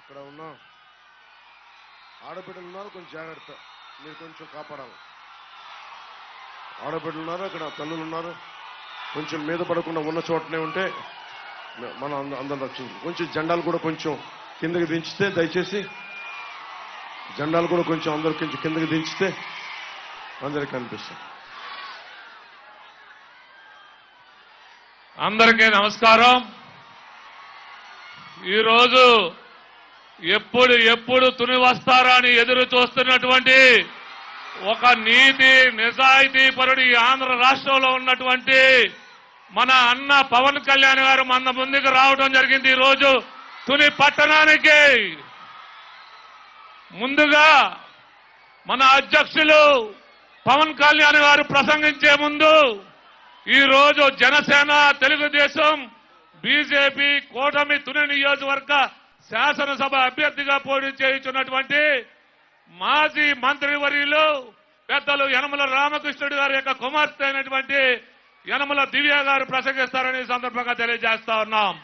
అక్కడ ఉన్న ఆడబిడ్డలు ఉన్నారు, కొంచెం జాగ్రత్త, మీరు కొంచెం కాపాడాలి. ఆడబిడ్డలు ఉన్నారు, అక్కడ తల్లులు ఉన్నారు, కొంచెం మీద పడకుండా ఉన్న చోటనే ఉంటే మనం అందరం రక్షించాలి. కొంచెం జెండాలు కూడా కొంచెం కిందకి దించితే, దయచేసి జెండాలు కూడా కొంచెం అందరూ కొంచెం కిందకి దించితే అందరికి కనిపిస్తుంది. అందరికీ నమస్కారం. ఈరోజు ఎప్పుడు తుని వస్తారా అని ఎదురు చూస్తున్నటువంటి ఒక నీతి నిజాయితీ పరుడు ఈ ఆంధ్ర రాష్ట్రంలో ఉన్నటువంటి మన అన్న పవన్ కళ్యాణ్ గారు మన ముందుకు రావడం జరిగింది. ఈరోజు తుని పట్టణానికి ముందుగా మన అధ్యక్షులు పవన్ కళ్యాణ్ గారు ప్రసంగించే ముందు ఈరోజు జనసేన, తెలుగుదేశం, బీజేపీ కూటమి తుని నియోజకవర్గ శాసనసభ అభ్యర్థిగా పోటీ చేయించున్నటువంటి మాజీ మంత్రివర్యులు పెద్దలు యనమల రామకృష్ణుడు గారి యొక్క కుమార్తె అయినటువంటి యనమల దివ్య గారు ప్రసంగిస్తారని సందర్భంగా తెలియజేస్తా ఉన్నాం.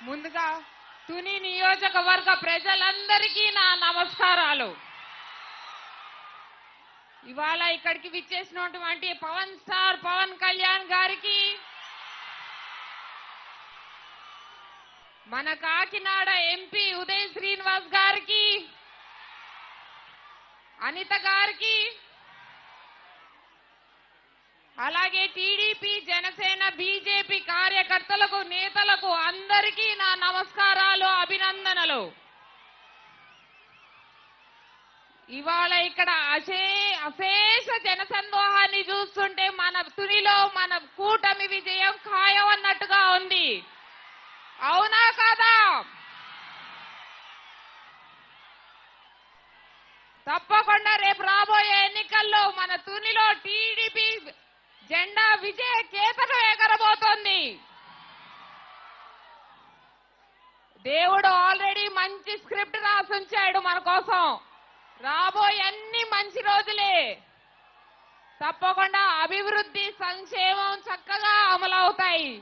ముందుగా తుని నియోజకవర్గ ప్రజలందరికీ నా నమస్కారాలు. ఇవాళ ఇక్కడికి విచ్చేసినటువంటి పవన్ కళ్యాణ్ గారికి, మన కాకినాడ ఎంపీ ఉదయ్ శ్రీనివాస్ గారికి, అనిత గారికి, అలాగే టీడీపీ, జనసేన, బీజేపీ కార్యకర్తలకు, నేతలకు అందరికీ నా నమస్కారాలు, అభినందనలు. ఇవాళ ఇక్కడ అశేష జనసందోహాన్ని చూస్తుంటే మన తునిలో మన కూటమి విజయం ఖాయం అన్నట్టుగా ఉంది. అవునా కాదా? తప్పకుండా రేపు రాబోయే ఎన్నికల్లో మన తునిలో టీడీపీ జెండా విజయ కేతనం ఎగరబోతోంది. దేవుడు ఆల్రెడీ మంచి స్క్రిప్ట్ రాసుంచాడు మన కోసం. రాబోయే అన్ని మంచి రోజులే. తప్పకుండా అభివృద్ధి, సంక్షేమం చక్కగా అమలవుతాయి.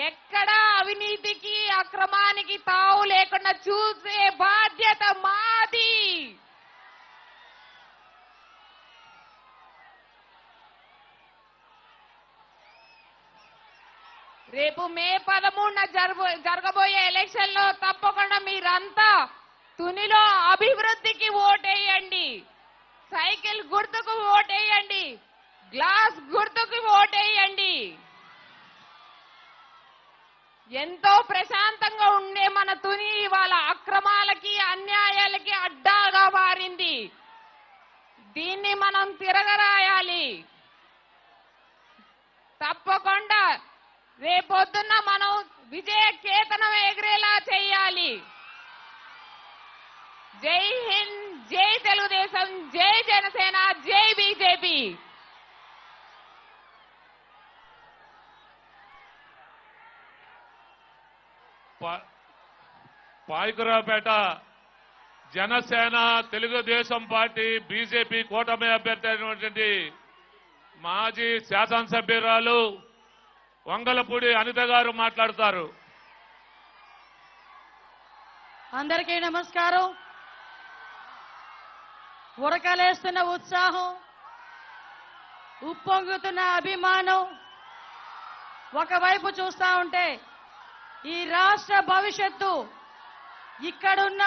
ఎక్కడా అవినీతికి, అక్రమానికి తావు లేకుండా చూసే బాధ్యత మాది. రేపు మే 13న జరగబోయే ఎలక్షన్ లో తప్పకుండా మీరంతా తునిలో అభివృద్ధికి ఓటేయండి, సైకిల్ గుర్తుకు ఓటేయండి, గ్లాస్ గుర్తుకు ఓటేయండి. ఎంతో ప్రశాంతంగా ఉండే మన తుని ఇవాళ అక్రమాలకి, అన్యాయాలకి అడ్డాగా మారింది. దీన్ని మనం తిరగరాయాలి. తప్పకుండా రేపొద్దున్న మనం విజయ కేతనం ఎగిరేలా చేయాలి. జై హింద్, జై తెలుగుదేశం, జై జనసేన, జై BJP. Payakaraopeta Janasena, Telugu Desam party, BJP కూటమి అభ్యర్థి అయినటువంటి మాజీ శాసనసభ్యురాలు వంగలపూడి అనిత గారు మాట్లాడతారు. అందరికీ నమస్కారం. ఉరకలేస్తున్న ఉత్సాహం, ఉప్పొంగుతున్న అభిమానం ఒకవైపు చూస్తా ఉంటే ఈ రాష్ట్ర భవిష్యత్తు ఇక్కడున్న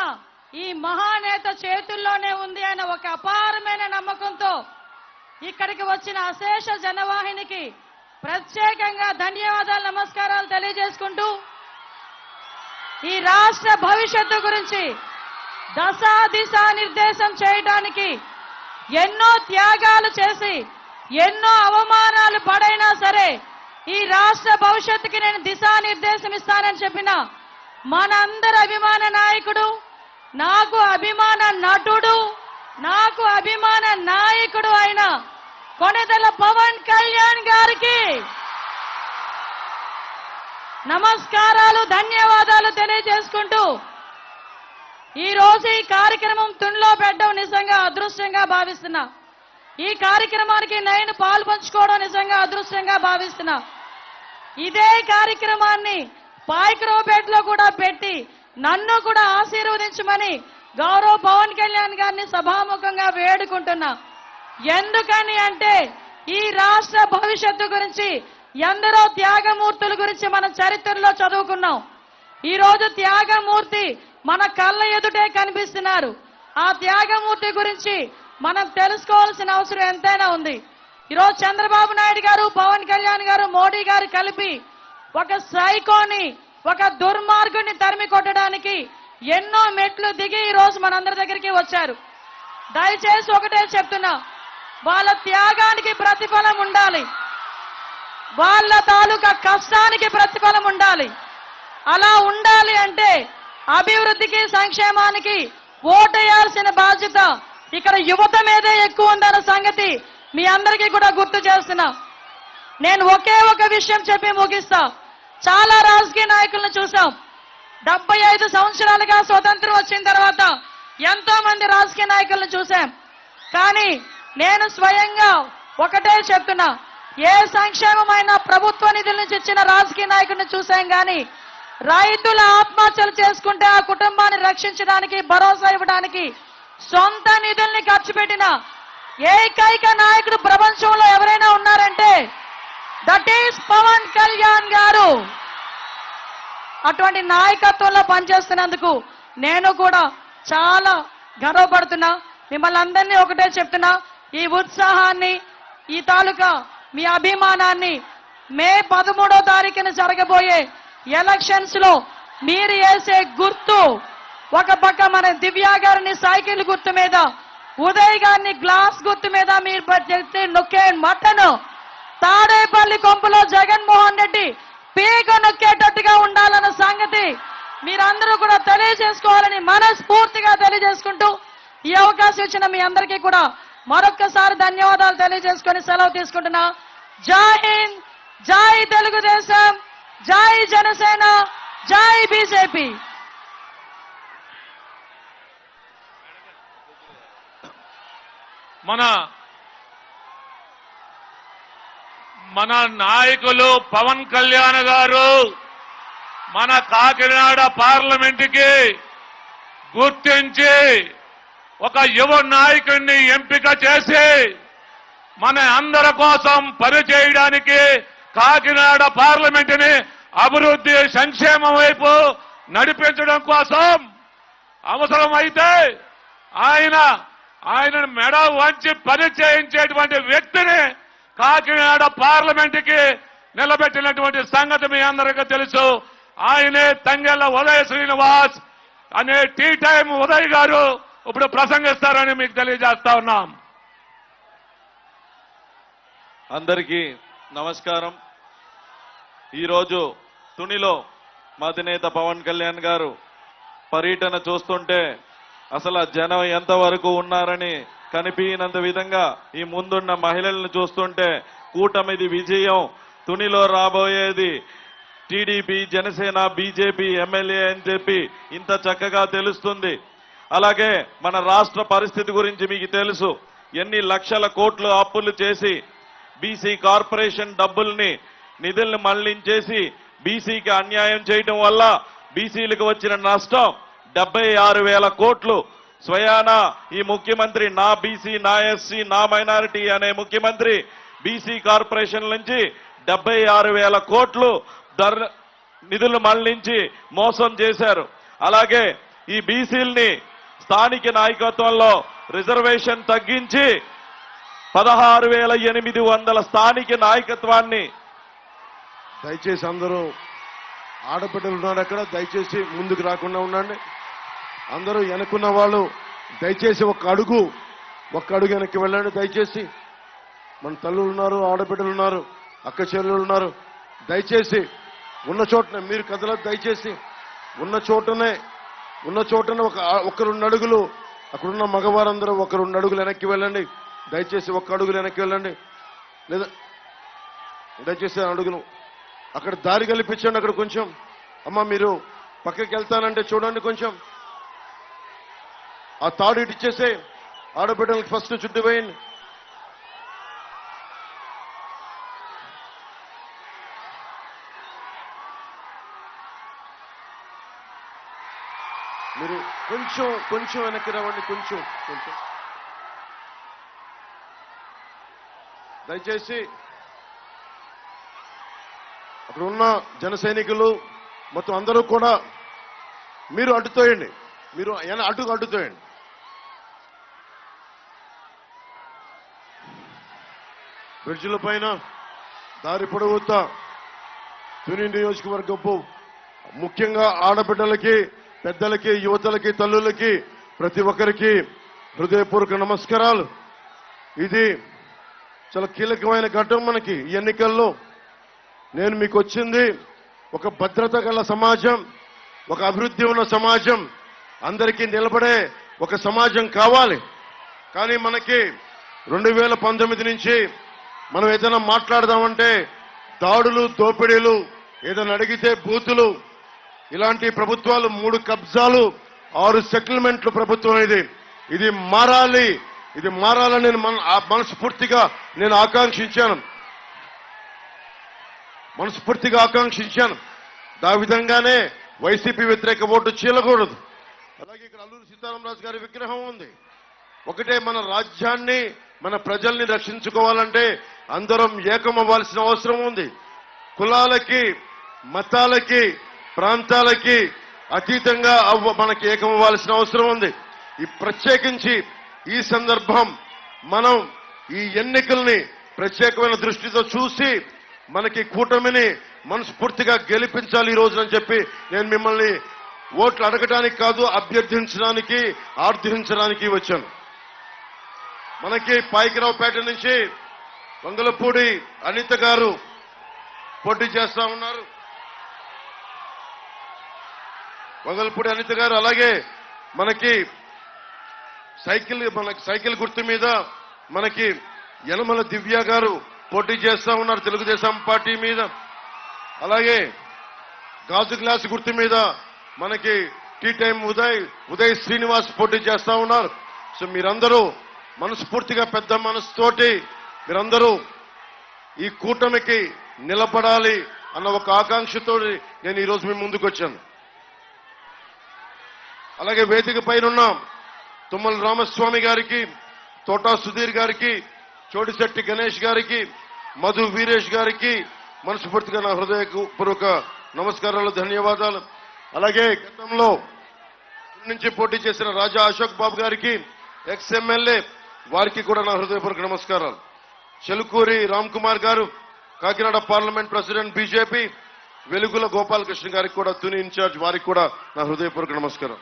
ఈ మహానేత చేతుల్లోనే ఉంది అనే ఒక అపారమైన నమ్మకంతో ఇక్కడికి వచ్చిన అశేష జనవాహినికి ప్రత్యేకంగా ధన్యవాదాలు, నమస్కారాలు తెలియజేసుకుంటూ ఈ రాష్ట్ర భవిష్యత్తు గురించి దిశా నిర్దేశం చేయడానికి ఎన్నో త్యాగాలు చేసి ఎన్నో అవమానాలు పడైనా సరే ఈ రాష్ట్ర భవిష్యత్తుకి నేను దిశానిర్దేశం ఇస్తానని చెప్పిన మనందరి అభిమాన నాయకుడు, నాకు అభిమాన నటుడు, నాకు అభిమాన నాయకుడు అయిన కొణిదెల పవన్ కళ్యాణ్ గారికి నమస్కారాలు, ధన్యవాదాలు తెలియజేసుకుంటూ ఈ రోజు ఈ కార్యక్రమం తునిలో పెట్టడం నిజంగా అదృష్టంగా భావిస్తున్నా. ఈ కార్యక్రమానికి నేను పాల్పంచుకోవడం నిజంగా అదృష్టంగా భావిస్తున్నా. ఇదే కార్యక్రమాన్ని పాయకరావుపేటలో కూడా పెట్టి నన్ను కూడా ఆశీర్వదించమని గౌరవ పవన్ కళ్యాణ్ గారిని సభాముఖంగా వేడుకుంటున్నా. ఎందుకని అంటే ఈ రాష్ట్ర భవిష్యత్తు గురించి ఎందరో త్యాగమూర్తుల గురించి మనం చరిత్రలో చదువుకున్నాం. ఈ రోజు త్యాగమూర్తి మన కళ్ళ ఎదుటే కనిపిస్తున్నారు. ఆ త్యాగమూర్తి గురించి మనం తెలుసుకోవాల్సిన అవసరం ఎంతైనా ఉంది. ఈరోజు చంద్రబాబు నాయుడు గారు, పవన్ కళ్యాణ్ గారు, మోడీ గారు కలిపి ఒక సైకోని, ఒక దుర్మార్గుని తరిమి కొట్టడానికి ఎన్నో మెట్లు దిగి ఈ రోజు మనందరి దగ్గరికి వచ్చారు. దయచేసి ఒకటే చెప్తున్నా, వాళ్ళ త్యాగానికి ప్రతిఫలం ఉండాలి, వాళ్ళ తాలూకా కష్టానికి ప్రతిఫలం ఉండాలి. అలా ఉండాలి అంటే అభివృద్ధికి, సంక్షేమానికి ఓటేయాల్సిన బాధ్యత ఇక్కడ యువత మీదే ఎక్కువ ఉందన్న సంగతి మీ అందరికీ కూడా గుర్తు చేస్తున్నా. నేను ఒకే ఒక విషయం చెప్పి ముగిస్తా. చాలా రాజకీయ నాయకులను చూసాం. 75 సంవత్సరాలుగా స్వతంత్రం వచ్చిన తర్వాత ఎంతో మంది రాజకీయ నాయకులను చూశాం. కానీ నేను స్వయంగా ఒకటే చెప్తున్నా, ఏ సంక్షేమమైన ప్రభుత్వ నిధుల నుంచి ఇచ్చిన రాజకీయ నాయకుడిని చూశాం. కానీ రైతుల ఆత్మహత్యలు చేసుకుంటే ఆ కుటుంబాన్ని రక్షించడానికి, భరోసా ఇవ్వడానికి సొంత నిధుల్ని ఖర్చు పెట్టిన ఏకైక నాయకుడు ప్రపంచంలో ఎవరైనా ఉన్నారంటే దట్ ఈస్ పవన్ కళ్యాణ్ గారు. అటువంటి నాయకత్వంలో పనిచేస్తున్నందుకు నేను కూడా చాలా గర్వపడుతున్నా. మిమ్మల్ని అందరినీ ఒకటే చెప్తున్నా, ఈ ఉత్సాహాన్ని, ఈ తాలూకా మీ అభిమానాన్ని మే 13వ తారీఖున జరగబోయే ఎలక్షన్స్ లో మీరు వేసే గుర్తు, ఒక పక్క మన దివ్య గారిని సైకిల్ గుర్తు మీద, ఉదయ్ గారిని గ్లాస్ గుర్తు మీద మీరు నొక్కే మటను, తాడేపల్లి కొంపులో జగన్మోహన్ రెడ్డి పీక నొక్కేటట్టుగా ఉండాలన్న సంగతి మీరందరూ కూడా తెలియజేసుకోవాలని మనస్ఫూర్తిగా తెలియజేసుకుంటూ ఈ అవకాశం ఇచ్చిన మీ అందరికీ కూడా మరొక్కసారి ధన్యవాదాలు తెలియజేసుకొని సెలవు తీసుకుంటున్నా. జై హింద్, జై తెలుగుదేశం, జై జనసేన, జై బీజేపీ. మన నాయకులు పవన్ కళ్యాణ్ గారు మన కాకినాడ పార్లమెంటుకి గుర్తించి ఒక యువ నాయకుడిని ఎంపిక చేసి మన అందరి కోసం పనిచేయడానికి, కాకినాడ పార్లమెంటుని అభివృద్ధి, సంక్షేమం వైపు నడిపించడం కోసం అవసరమైతే ఆయన మెడ వంచి పని చేయించేటువంటి వ్యక్తిని కాకినాడ పార్లమెంటుకి నిలబెట్టినటువంటి సంగతి మీ అందరికీ తెలుసు. ఆయనే తంగెళ్ల ఉదయ శ్రీనివాస్ అనే టీ టైం ఉదయ్ గారు ఇప్పుడు ప్రసంగిస్తారని మీకు తెలియజేస్తా ఉన్నాం. అందరికీ నమస్కారం. ఈరోజు తునిలో మా అధినేత పవన్ కళ్యాణ్ గారు పర్యటన చూస్తుంటే అసలు జనం ఎంతవరకు ఉన్నారని కనిపించినంత విధంగా ఈ ముందున్న మహిళలను చూస్తుంటే కూటమిది విజయం, తునిలో రాబోయేది టీడీపీ, జనసేన, బీజేపీ ఎమ్మెల్యే అని చెప్పి ఇంత చక్కగా తెలుస్తుంది. అలాగే మన రాష్ట్ర పరిస్థితి గురించి మీకు తెలుసు. ఎన్ని లక్షల కోట్లు అప్పులు చేసి బీసీ కార్పొరేషన్ డబ్బుల్ని, నిధుల్ని మళ్లించేసి బీసీకి అన్యాయం చేయడం వల్ల బీసీలకు వచ్చిన నష్టం 76,000 కోట్లు. స్వయాన ఈ ముఖ్యమంత్రి నా బీసీ, నా ఎస్సీ, నా మైనారిటీ అనే ముఖ్యమంత్రి బీసీ కార్పొరేషన్ నుంచి 76,000 కోట్లు నిధులు మళ్లించి మోసం చేశారు. అలాగే ఈ బీసీల్ని స్థానిక నాయకత్వంలో రిజర్వేషన్ తగ్గించి 16,800 స్థానిక నాయకత్వాన్ని. దయచేసి అందరూ ఆడబిడ్డలు ఉన్నారు అక్కడ, దయచేసి ముందుకు రాకుండా ఉండండి. అందరూ వెనుకున్న వాళ్ళు దయచేసి ఒక్క అడుగు వెనక్కి వెళ్ళండి. దయచేసి మన తల్లులు ఉన్నారు, ఆడబిడ్డలు ఉన్నారు, అక్క చెల్లెలు ఉన్నారు. దయచేసి ఉన్న చోటనే మీరు కదలదు. దయచేసి ఉన్న చోటనే ఒక 2 అడుగులు, అక్కడున్న మగవారందరూ ఒక 2 అడుగులు వెనక్కి వెళ్ళండి. దయచేసి ఒక్క అడుగులు వెనక్కి వెళ్ళండి. లేదా దయచేసి అడుగును అక్కడ దారి కల్పించండి. అక్కడ కొంచెం అమ్మ మీరు పక్కకి వెళ్తానంటే చూడండి కొంచెం. ఆ తాడు ఇటు ఇచ్చేసే. ఆడబిడ్డలకు ఫస్ట్ చుట్టూ వేయండి. మీరు కొంచెం వెనక్కి రావండి. కొంచెం దయచేసి అక్కడ ఉన్న జన సైనికులు మొత్తం అందరూ కూడా మీరు అడ్డుతోయండి. మీరు అడ్డుతోయండి. బ్రిడ్జిల పైన దారి పొడవుతా తుని నియోజకవర్గపు ముఖ్యంగా ఆడబిడ్డలకి, పెద్దలకి, యువతలకి, తల్లులకి, ప్రతి ఒక్కరికి హృదయపూర్వక నమస్కారాలు. ఇది చాలా కీలకమైన ఘట్టం మనకి ఈ ఎన్నికల్లో. నేను మీకు వచ్చింది ఒక భద్రత గల సమాజం, ఒక అభివృద్ధి ఉన్న సమాజం, అందరికీ నిలబడే ఒక సమాజం కావాలి. కానీ మనకి 2019 నుంచి మనం ఏదైనా మాట్లాడదామంటే దాడులు, దోపిడీలు, ఏదైనా అడిగితే బూతులు, ఇలాంటి ప్రభుత్వాలు, 3 కబ్జాలు, 6 సెటిల్మెంట్లు ప్రభుత్వం ఇది మారాలి. ఇది మారాలని మనస్ఫూర్తిగా నేను ఆకాంక్షించాను. దా విధంగానే వైసీపీ వ్యతిరేక ఓటు చీలకూడదు. అలాగే ఇక్కడ అల్లూరి సీతారామరాజు గారి విగ్రహం ఉంది. ఒకటే, మన రాజ్యాన్ని, మన ప్రజల్ని రక్షించుకోవాలంటే అందరం ఏకమవ్వాల్సిన అవసరం ఉంది. కులాలకి, మతాలకి, ప్రాంతాలకి అతీతంగా మనకి ఏకమవ్వాల్సిన అవసరం ఉంది. ఈ ప్రత్యేకించి ఈ సందర్భం మనం ఈ ఎన్నికల్ని ప్రత్యేకమైన దృష్టితో చూసి మనకి కూటమిని మనస్ఫూర్తిగా గెలిపించాలి ఈ రోజునని చెప్పి నేను మిమ్మల్ని ఓట్లు అడగడానికి కాదు, అభ్యర్థించడానికి, ఆర్థించడానికి వచ్చాను. మనకి పాయికరావుపేట నుంచి వంగలపూడి అనిత గారు పోటీ చేస్తా ఉన్నారు. వంగలపూడి అనిత గారు, అలాగే మనకి సైకిల్ గుర్తు మీద మనకి యనమల దివ్య గారు పోటీ చేస్తా ఉన్నారు తెలుగుదేశం పార్టీ మీద. అలాగే గాజు గ్లాస్ గుర్తు మీద మనకి టీ టైం ఉదయ్ శ్రీనివాస్ పోటీ చేస్తా ఉన్నారు. సో మీరందరూ మనస్ఫూర్తిగా పెద్ద మనసుతోటి మీరందరూ ఈ కూటమికి నిలబడాలి అన్న ఒక ఆకాంక్షతో నేను ఈరోజు మీ ముందుకు వచ్చాను. అలాగే వేదిక పైన తుమ్మల రామస్వామి గారికి, తోటా సుధీర్ గారికి, చోటిశెట్టి గణేష్ గారికి, మధు వీరేష్ గారికి మనస్ఫూర్తిగా నా హృదయపూర్వక నమస్కారాలు, ధన్యవాదాలు. అలాగే గతంలో నుంచి పోటీ చేసిన రాజా అశోక్ బాబు గారికి, ఎక్స్ ఎమ్మెల్యే, వారికి కూడా నా హృదయపూర్వక నమస్కారాలు. చెలుకూరి రామ్ కుమార్ గారు, కాకినాడ పార్లమెంట్ ప్రెసిడెంట్ బీజేపీ, వెలుగుల గోపాలకృష్ణ గారికి కూడా తుని ఇన్ఛార్జ్, వారికి కూడా నా హృదయపూర్వక నమస్కారం.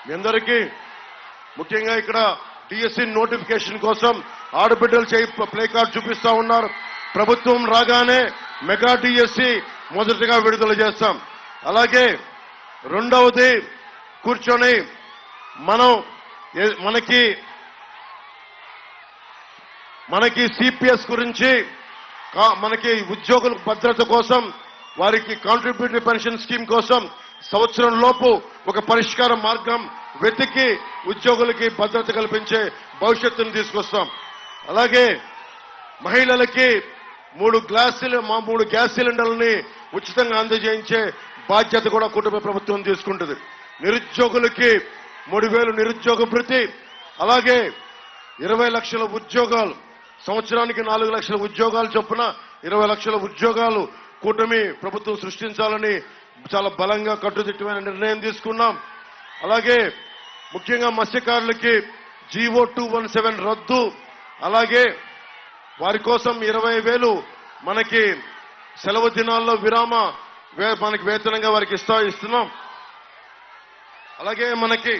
మీ అందరికీ ముఖ్యంగా ఇక్కడ డిఎస్సి నోటిఫికేషన్ కోసం ఆడబిడ్డలు ప్లే కార్డ్ చూపిస్తా ఉన్నారు. ప్రభుత్వం రాగానే మెగా డిఎస్సి మొదటగా విడుదల చేస్తాం. అలాగే రెండవది కూర్చొని మనకి సిపిఎస్ గురించి, మనకి ఉద్యోగుల భద్రత కోసం, వారికి కాంట్రిబ్యూటరీ పెన్షన్ స్కీమ్ కోసం సంవత్సరం లోపు ఒక పరిష్కార మార్గం వెతికి ఉద్యోగులకి భద్రత కల్పించే భవిష్యత్తును తీసుకొస్తాం. అలాగే మహిళలకి 3 గ్యాస్ సిలిండర్లని ఉచితంగా అందజేయించే బాధ్యత కూడా కుటుంబ ప్రభుత్వం తీసుకుంటుంది. నిరుద్యోగులకి 3,000 నిరుద్యోగ భృతి, అలాగే 20 లక్షల ఉద్యోగాలు, సంవత్సరానికి 4 లక్షల ఉద్యోగాలు చొప్పున 20 లక్షల ఉద్యోగాలు కూటమి ప్రభుత్వం సృష్టించాలని చాలా బలంగా కట్టుదిట్టమైన నిర్ణయం తీసుకున్నాం. అలాగే ముఖ్యంగా మత్స్యకారులకి జీవో 217 రద్దు, అలాగే వారి కోసం 20,000 మనకి సెలవు దినాల్లో మనకి వేతనంగా వారికి ఇస్తున్నాం. అలాగే మనకి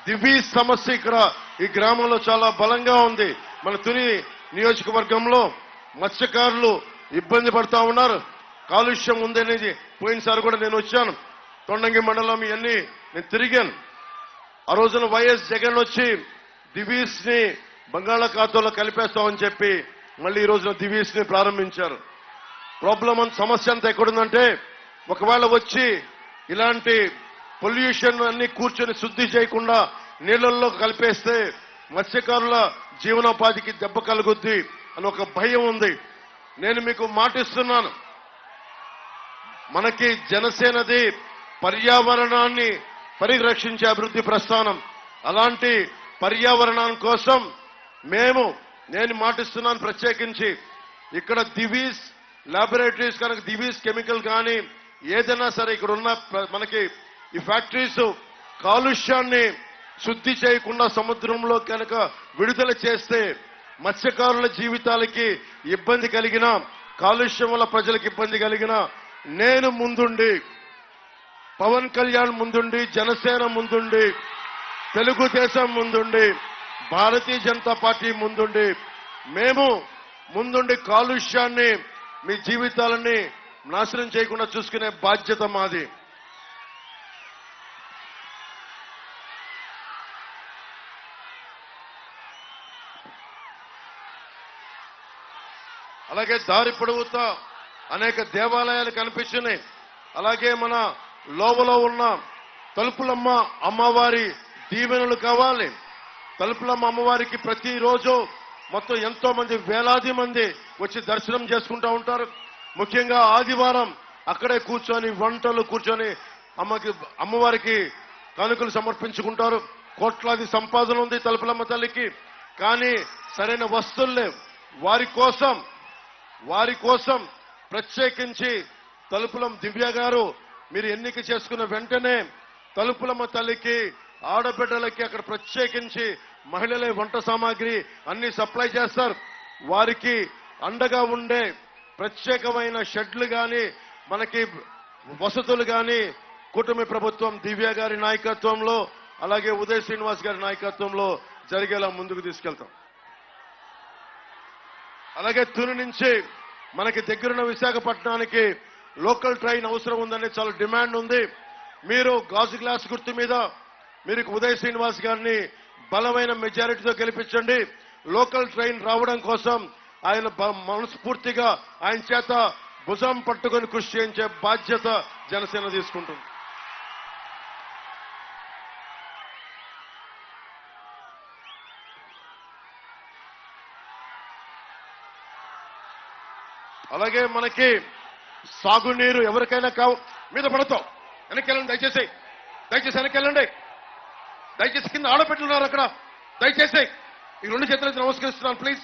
దివి సమస్య ఇక్కడ ఈ గ్రామంలో చాలా బలంగా ఉంది. మన తుని నియోజకవర్గంలో మత్స్యకారులు ఇబ్బంది పడతా ఉన్నారు. కాలుష్యం ఉందనేది పోయినసారి కూడా నేను వచ్చాను. తొండంగి మండలం ఇవన్నీ నేను తిరిగాను. ఆ రోజున వైఎస్ జగన్ వచ్చి దివీస్ ని బంగాళాఖాతంలో కలిపేస్తామని చెప్పి మళ్ళీ ఈ రోజున దివీస్ ని ప్రారంభించారు. సమస్య అంతా ఎక్కడుందంటే, ఒకవేళ వచ్చి ఇలాంటి పొల్యూషన్ అన్ని కూర్చొని శుద్ధి చేయకుండా నీళ్లలో కలిపేస్తే మత్స్యకారుల జీవనోపాధికి దెబ్బ కలుగుద్ది అని ఒక భయం ఉంది. నేను మీకు మాటిస్తున్నాను, మనకి జనసేనది పర్యావరణాన్ని పరిరక్షించే అభివృద్ధి ప్రస్థానం. అలాంటి పర్యావరణం కోసం నేను మాటిస్తున్నాను, ప్రత్యేకించి ఇక్కడ దివీస్ ల్యాబొరేటరీస్ కనుక దివీస్ కెమికల్ కానీ ఏదైనా సరే ఇక్కడ ఉన్న మనకి ఈ ఫ్యాక్టరీస్ కాలుష్యాన్ని శుద్ధి చేయకుండా సముద్రంలో కనుక విడుదల చేస్తే మత్స్యకారుల జీవితాలకి ఇబ్బంది కలిగిన, కాలుష్యం వల్ల ప్రజలకు ఇబ్బంది కలిగిన నేను ముందుండి, పవన్ కళ్యాణ్ ముందుండి, జనసేన ముందుండి, తెలుగుదేశం ముందుండి, భారతీయ జనతా పార్టీ ముందుండి, మేము ముందుండి కాలుష్యాన్ని మీ జీవితాలని నాశనం చేయకుండా చూసుకునే బాధ్యత మాది. అలాగే దారి పొడవుతా అనేక దేవాలయాలు కనిపిస్తున్నాయి. అలాగే మన లోవలో ఉన్న తలుపులమ్మ అమ్మవారి దీవెనలు కావాలి. తలుపులమ్మ అమ్మవారికి ప్రతిరోజు మొత్తం ఎంతో మంది, వేలాది మంది వచ్చి దర్శనం చేసుకుంటూ ఉంటారు. ముఖ్యంగా ఆదివారం అక్కడే కూర్చొని వంటలు కూర్చొని అమ్మవారికి కానుకలు సమర్పించుకుంటారు. కోట్లాది సంపాదన ఉంది తలుపులమ్మ తల్లికి, కానీ సరైన వస్తువులు లేవు. వారి కోసం ప్రత్యేకించి తలుపులం దివ్య గారు మీరు ఎన్నిక చేసుకున్న వెంటనే తలుపులమ్మ తల్లికి, ఆడబిడ్డలకి అక్కడ ప్రత్యేకించి మహిళలే వంట సామాగ్రి అన్ని సప్లై చేస్తారు. వారికి అండగా ఉండే ప్రత్యేకమైన షెడ్లు గాని, మనకి వసతులు గాని కూటమి ప్రభుత్వం దివ్య గారి నాయకత్వంలో, అలాగే ఉదయ్ శ్రీనివాస్ గారి నాయకత్వంలో జరిగేలా ముందుకు తీసుకెళ్తాం. అలాగే తుని నుంచి మనకి దగ్గరున్న విశాఖపట్నానికి లోకల్ ట్రైన్ అవసరం ఉందని చాలా డిమాండ్ ఉంది. మీరు గాజు గ్లాస్ గుర్తు మీద మీరు ఉదయ్ శ్రీనివాస్ గారిని బలమైన మెజారిటీతో గెలిపించండి. లోకల్ ట్రైన్ రావడం కోసం ఆయన మనస్ఫూర్తిగా ఆయన చేత భుజం పట్టుకొని కృషి చేయించే బాధ్యత జనసేన తీసుకుంటుంది. అలాగే మనకి సాగునీరు ఎవరికైనా మీద పడతాం. వెనక్కెళ్ళండి, దయచేసి వెనక్కెళ్ళండి. దయచేసి కింద ఆడబిడ్డలున్నారు అక్కడ, దయచేసి ఈ రెండు చేతులైతే నమస్కరిస్తున్నాను. ప్లీజ్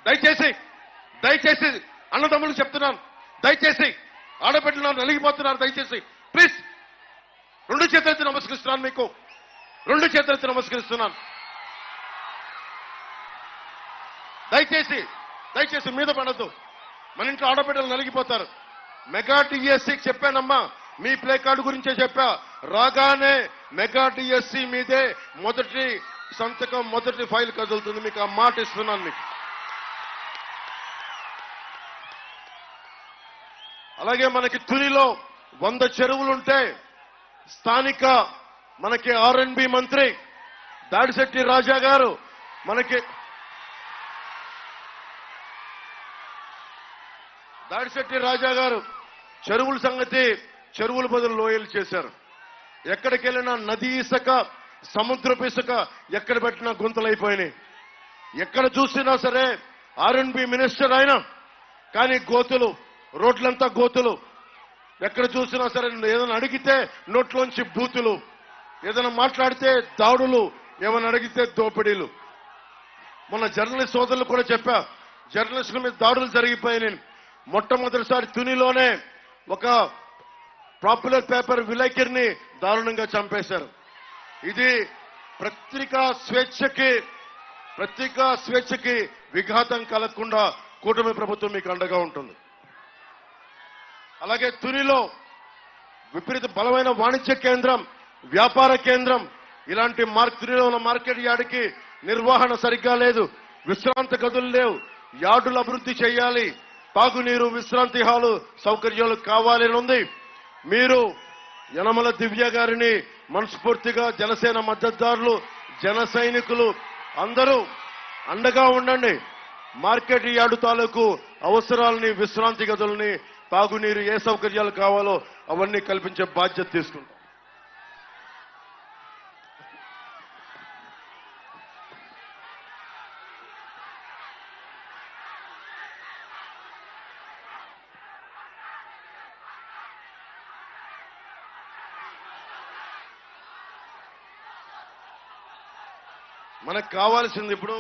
దయచేసి అన్నదమ్ములు చెప్తున్నాను, దయచేసి ఆడబిడ్డలున్నారు, నలిగిపోతున్నారు, దయచేసి ప్లీజ్ రెండు చేతులైతే నమస్కరిస్తున్నాను, మీకు రెండు చేతులైతే నమస్కరిస్తున్నాను. దయచేసి మీద పడద్దు, మన ఇంట్లో ఆడబిడ్డలు నలిగిపోతారు. మెగా టీఎస్సీకి చెప్పానమ్మా, మీ ప్లే కార్డు గురించే చెప్పా. రాగానే మెగా టీఎస్సీ మీదే మొదటి సంతకం, మొదటి ఫైల్ కదులుతుంది. మీకు ఆ మాట ఇస్తున్నాను మీకు. అలాగే మనకి తునిలో 100 చెరువులుంటే స్థానిక మనకి R&B మంత్రి దాడిశెట్టి రాజా గారు చెరువుల సంగతి, చెరువుల బదులు లోయలు చేశారు. ఎక్కడికి వెళ్ళినా నది ఇసుక, సముద్రపు ఇసుక ఎక్కడ పెట్టినా గుంతలైపోయినాయి. ఎక్కడ చూసినా సరే R&B మినిస్టర్ అయినా కానీ గోతులు, రోడ్లంతా గోతులు. ఎక్కడ చూసినా సరే ఏదైనా అడిగితే నోట్లోంచి బూతులు, ఏదైనా మాట్లాడితే దాడులు, ఏమైనా అడిగితే దోపిడీలు. మొన్న జర్నలిస్ట్ సోదరులు కూడా చెప్పా, జర్నలిస్టుల మీద దాడులు జరిగిపోయినాయి. మొట్టమొదటిసారి తునిలోనే ఒక పాపులర్ పేపర్ విలేకరిని దారుణంగా చంపేశారు. ఇది పత్రికా స్వేచ్ఛకి విఘాతం కలగకుండా కూటమి ప్రభుత్వం మీకు అండగా ఉంటుంది. అలాగే తునిలో విపరీత బలమైన వాణిజ్య కేంద్రం, వ్యాపార కేంద్రం, ఇలాంటి తునిలో ఉన్న మార్కెట్ యార్డుకి నిర్వహణ సరిగ్గా లేదు, విశ్రాంతి గదులు లేవు. యార్డులు అభివృద్ధి చేయాలి, తాగునీరు, విశ్రాంతి హాలు సౌకర్యాలు కావాలని ఉంది. మీరు యనమల దివ్య గారిని మనస్ఫూర్తిగా జనసేన మద్దతుదారులు, జన సైనికులు అందరూ అండగా ఉండండి. మార్కెట్ యార్డు తాలూకు అవసరాలని, విశ్రాంతి గదులని, తాగునీరు, ఏ సౌకర్యాలు కావాలో అవన్నీ కల్పించే బాధ్యత తీసుకుంటాం. మనకు కావాల్సింది ఇప్పుడు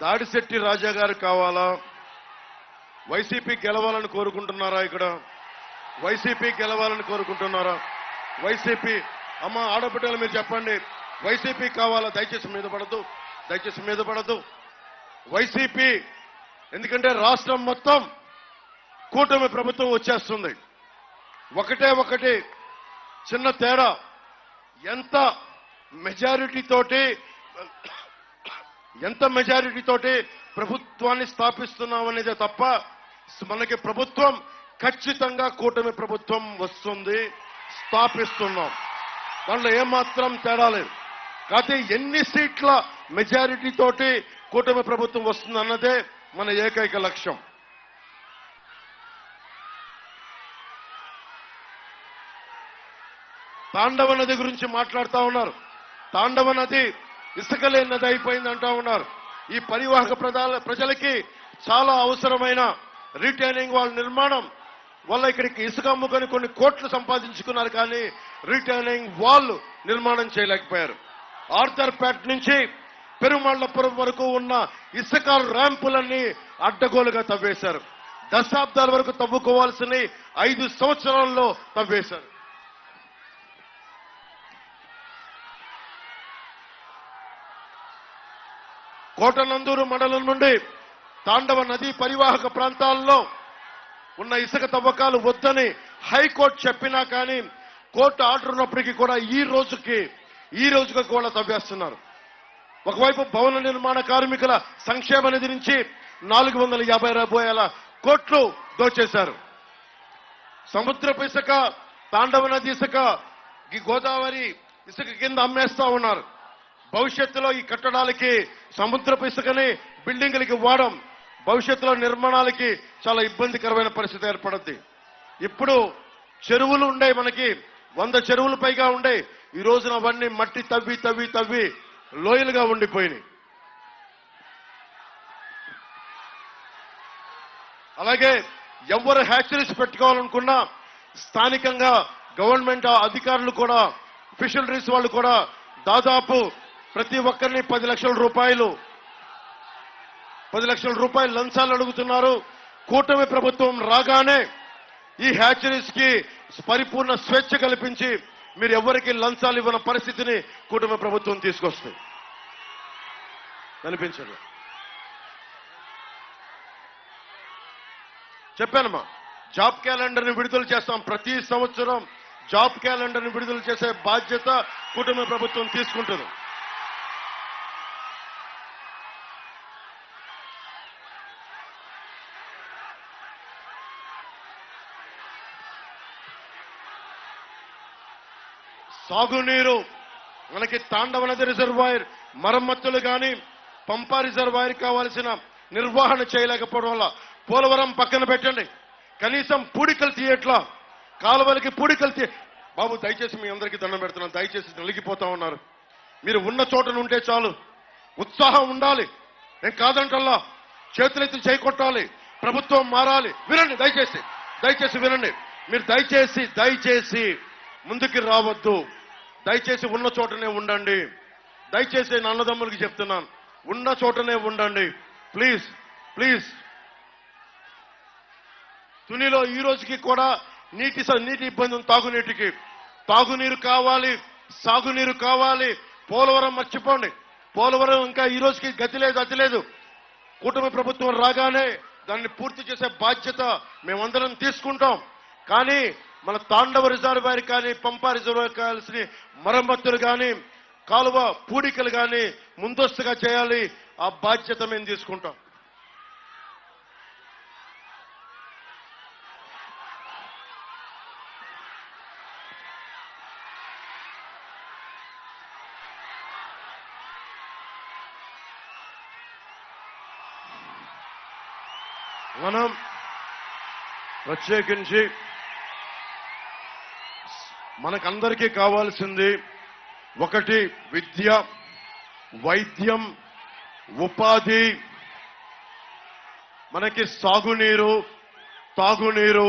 దాడిశెట్టి రాజా గారు కావాలా? వైసీపీ గెలవాలని కోరుకుంటున్నారా? ఇక్కడ వైసీపీ గెలవాలని కోరుకుంటున్నారా? వైసీపీ అమ్మ ఆడబిడ్డలు మీరు చెప్పండి, వైసీపీ కావాలా? దయచేసి మీద పడద్దు, దయచేసి మీద పడద్దు. వైసీపీ, ఎందుకంటే రాష్ట్రం మొత్తం కూటమి ప్రభుత్వం వచ్చేస్తుంది. ఒకటి చిన్న తేడా, ఎంత మెజారిటీ తోటి ప్రభుత్వాన్ని స్థాపిస్తున్నామనేదే తప్ప మనకి ప్రభుత్వం ఖచ్చితంగా కూటమి ప్రభుత్వం వస్తుంది, స్థాపిస్తున్నాం. దాంట్లో ఏమాత్రం తేడా లేదు. కాకపోతే ఎన్ని సీట్ల మెజారిటీ తోటి కూటమి ప్రభుత్వం వస్తుంది అన్నదే మన ఏకైక లక్ష్యం. తాండవ నది గురించి మాట్లాడుతూ ఉన్నారు. తాండవ నది ఇసుక లేని నది అయిపోయింది అంటా ఉన్నారు. ఈ పరివాహక ప్రజలకి చాలా అవసరమైన రీటైనింగ్ వాల్ నిర్మాణం వల్ల ఇక్కడికి ఇసుక అమ్ముకొని కొన్ని కోట్లు సంపాదించుకున్నారు, కానీ రీటైనింగ్ వాల్ నిర్మాణం చేయలేకపోయారు. ఆర్థర్పేట నుంచి పెరుమాళ్లపురం వరకు ఉన్న ఇసుక ర్యాంపులన్నీ అడ్డగోలుగా తవ్వేశారు. దశాబ్దాల వరకు తవ్వుకోవాల్సిన 5 సంవత్సరాల్లో తవ్వేశారు. కోటనందూరు మండలం నుండి తాండవ నదీ పరివాహక ప్రాంతాల్లో ఉన్న ఇసుక తవ్వకాలు వద్దని హైకోర్టు చెప్పినా కానీ కోర్టు ఆర్డర్ ఉన్నప్పటికీ కూడా ఈ రోజుకి కూడా తవ్వేస్తున్నారు. ఒకవైపు భవన నిర్మాణ కార్మికుల సంక్షేమ నిధి నుంచి 450 కోట్లు దోచేశారు. సముద్రపు ఇసుక, తాండవ నది ఇసుక, ఈ గోదావరి ఇసుక కింద అమ్మేస్తా ఉన్నారు. భవిష్యత్తులో ఈ కట్టడాలకి సముద్రపు ఇసుకని బిల్డింగులకి వాడడం భవిష్యత్తులో నిర్మాణాలకి చాలా ఇబ్బందికరమైన పరిస్థితి ఏర్పడుద్ది. ఇప్పుడు చెరువులు ఉండే, మనకి 100 చెరువులు పైగా ఉండే, ఈ రోజున అవన్నీ మట్టి తవ్వి లోయలుగా ఉండిపోయినాయి. అలాగే ఎవరు హ్యాచరీస్ పెట్టుకోవాలనుకున్నా స్థానికంగా గవర్నమెంట్ అధికారులు కూడా, ఫిషరీస్ వాళ్ళు కూడా దాదాపు ప్రతి ఒక్కరిని 10 లక్షల రూపాయలు లంచాలు అడుగుతున్నారు. కూటమి ప్రభుత్వం రాగానే ఈ హ్యాచరీస్ కి పరిపూర్ణ స్వేచ్ఛ కల్పించి మీరు ఎవరికి లంచాలు ఇవ్వని పరిస్థితిని కూటమి ప్రభుత్వం తీసుకొస్తుంది. కనిపించండి, చెప్పానమ్మా. జాబ్ క్యాలెండర్ని విడుదల చేస్తాం. ప్రతి సంవత్సరం జాబ్ క్యాలెండర్ని విడుదల చేసే బాధ్యత కూటమి ప్రభుత్వం తీసుకుంటుంది. సాగునీరు, మనకి తాండవ నది రిజర్వాయర్ మరమ్మతులు కానీ, పంపా రిజర్వాయర్ కావాల్సిన నిర్వహణ చేయలేకపోవడం వల్ల పోలవరం పక్కన పెట్టండి, కనీసం పూడికలు తీయట్లా, కాలువలకి పూడికలు బాబు దయచేసి మీ అందరికీ దండం పెడుతున్నాను, దయచేసి నలిగిపోతా ఉన్నారు. మీరు ఉన్న చోటను ఉంటే చాలు, ఉత్సాహం ఉండాలి. నేను కాదంటల్లా, చేతులెత్తి చేకొట్టాలి, ప్రభుత్వం మారాలి. వినండి, దయచేసి వినండి. మీరు దయచేసి ముందుకి రావద్దు. దయచేసి ఉన్న చోటనే ఉండండి. దయచేసి నా అన్నదమ్ములకి చెప్తున్నాను, ఉన్న చోటనే ఉండండి. ప్లీజ్. తునిలో ఈ రోజుకి కూడా నీటి ఇబ్బంది ఉంది. తాగునీరు కావాలి, సాగునీరు కావాలి. పోలవరం మర్చిపోండి. పోలవరం ఇంకా ఈ రోజుకి గతి లేదు. కూటమి ప్రభుత్వం రాగానే దాన్ని పూర్తి చేసే బాధ్యత మేమందరం తీసుకుంటాం. కానీ మన తాండవ రిజర్వాయర్ కానీ, పంపా రిజర్వాయర్ కావాల్సిన మరమ్మతులు కానీ, కాలువ పూడికలు కానీ ముందస్తుగా చేయాలి. ఆ బాధ్యత మేము తీసుకుంటాం. మనం ప్రత్యేకించి మనకందరికీ కావాల్సింది ఒకటి విద్య, వైద్యం, ఉపాధి, మనకి సాగునీరు, తాగునీరు,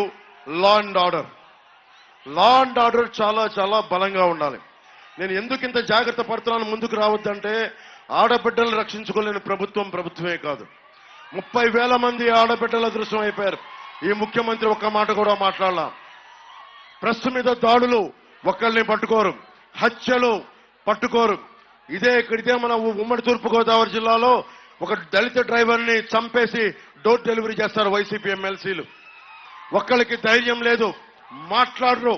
law and order. Law and order చాలా చాలా బలంగా ఉండాలి. నేను ఎందుకు ఇంత జాగ్రత్త పడుతున్నాను ముందుకు రావద్దంటే, ఆడబిడ్డలు రక్షించుకోలేని ప్రభుత్వమే కాదు. 30,000 మంది ఆడబిడ్డల అదృశ్యం అయిపోయారు. ఈ ముఖ్యమంత్రి ఒక్క మాట కూడా మాట్లాడలా. ప్రెస్ మీద దాడులు ఒక్కళ్ళని పట్టుకోరు, హత్యలు పట్టుకోరు. ఇదే మన ఉమ్మడి తూర్పుగోదావరి జిల్లాలో ఒక దళిత డ్రైవర్ని చంపేసి డోర్ డెలివరీ చేస్తారు వైసీపీ ఎమ్మెల్సీలు. ఒక్కళ్ళకి ధైర్యం లేదు, మాట్లాడరు.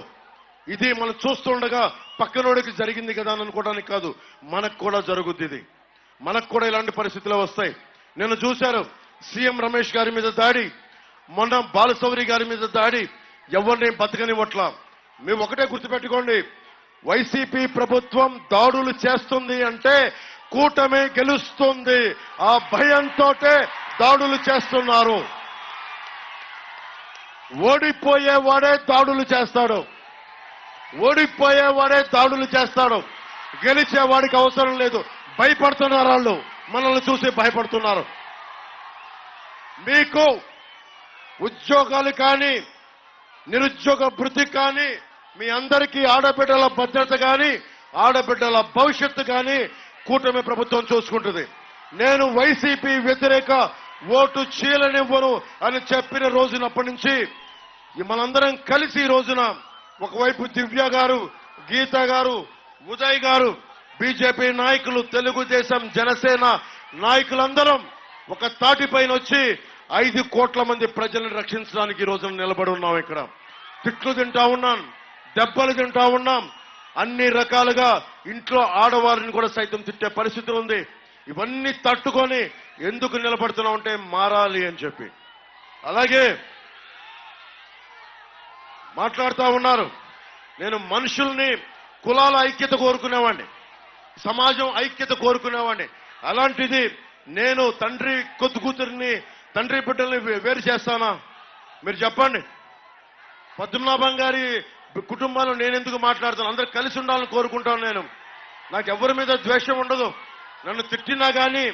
ఇది మనం చూస్తుండగా పక్కనోడికి జరిగింది కదా అని అనుకోవడానికి కాదు, మనకు కూడా జరుగుద్ది. ఇది మనకు కూడా ఇలాంటి పరిస్థితులు వస్తాయి. నేను చూశారు సీఎం రమేష్ గారి మీద దాడి, మొన్న బాలశౌరి గారి మీద దాడి, ఎవరిని బతకనివ్వట్లా. మేము ఒకటే గుర్తుపెట్టుకోండి, వైసీపీ ప్రభుత్వం దాడులు చేస్తుంది అంటే కూటమి గెలుస్తుంది. ఆ భయంతో దాడులు చేస్తున్నారు. ఓడిపోయేవాడే దాడులు చేస్తాడు, ఓడిపోయేవాడే దాడులు చేస్తాడు. గెలిచేవాడికి అవసరం లేదు. భయపడుతున్నారు వాళ్ళు, మనల్ని చూసి భయపడుతున్నారు. మీకు ఉద్యోగాలు కానీ, నిరుద్యోగ భృతి కానీ, మీ అందరికీ ఆడబిడ్డల భద్రత కానీ, ఆడబిడ్డల భవిష్యత్తు కానీ కూటమి ప్రభుత్వం చూసుకుంటుంది. నేను వైసీపీ వ్యతిరేక ఓటు చీలనివ్వను అని చెప్పిన రోజునప్పటి నుంచి మనందరం కలిసి ఈ రోజున ఒకవైపు దివ్య గారు, గీత గారు, ఉదయ్ గారు, బీజేపీ నాయకులు, తెలుగుదేశం, జనసేన నాయకులందరం ఒక తాటిపైన వచ్చి 5 కోట్ల మంది ప్రజలను రక్షించడానికి ఈ రోజున నిలబడి ఉన్నాం. ఇక్కడ తిట్లు తింటా ఉన్నాం, దెబ్బలు తింటా ఉన్నాం, అన్ని రకాలుగా ఇంట్లో ఆడవారిని కూడా సైతం తిట్టే పరిస్థితి ఉంది. ఇవన్నీ తట్టుకొని ఎందుకు నిలబడుతున్నాం అంటే మారాలి అని చెప్పి. అలాగే మాట్లాడుతూ ఉన్నారు. నేను మనుషుల్ని, కులాల ఐక్యత కోరుకునేవాడిని, సమాజం ఐక్యత కోరుకునేవాడిని. అలాంటిది నేను తండ్రి కొద్దు కూతురిని, తండ్రి బిడ్డల్ని వేరు చేస్తానా? మీరు చెప్పండి. పద్మనాభం గారి కుటుంబాలు నేను ఎందుకు మాట్లాడుతాను? అందరూ కలిసి ఉండాలని కోరుకుంటాను. నేను, నాకు ఎవరి మీద ద్వేషం ఉండదు. నన్ను తిట్టినా కానీ,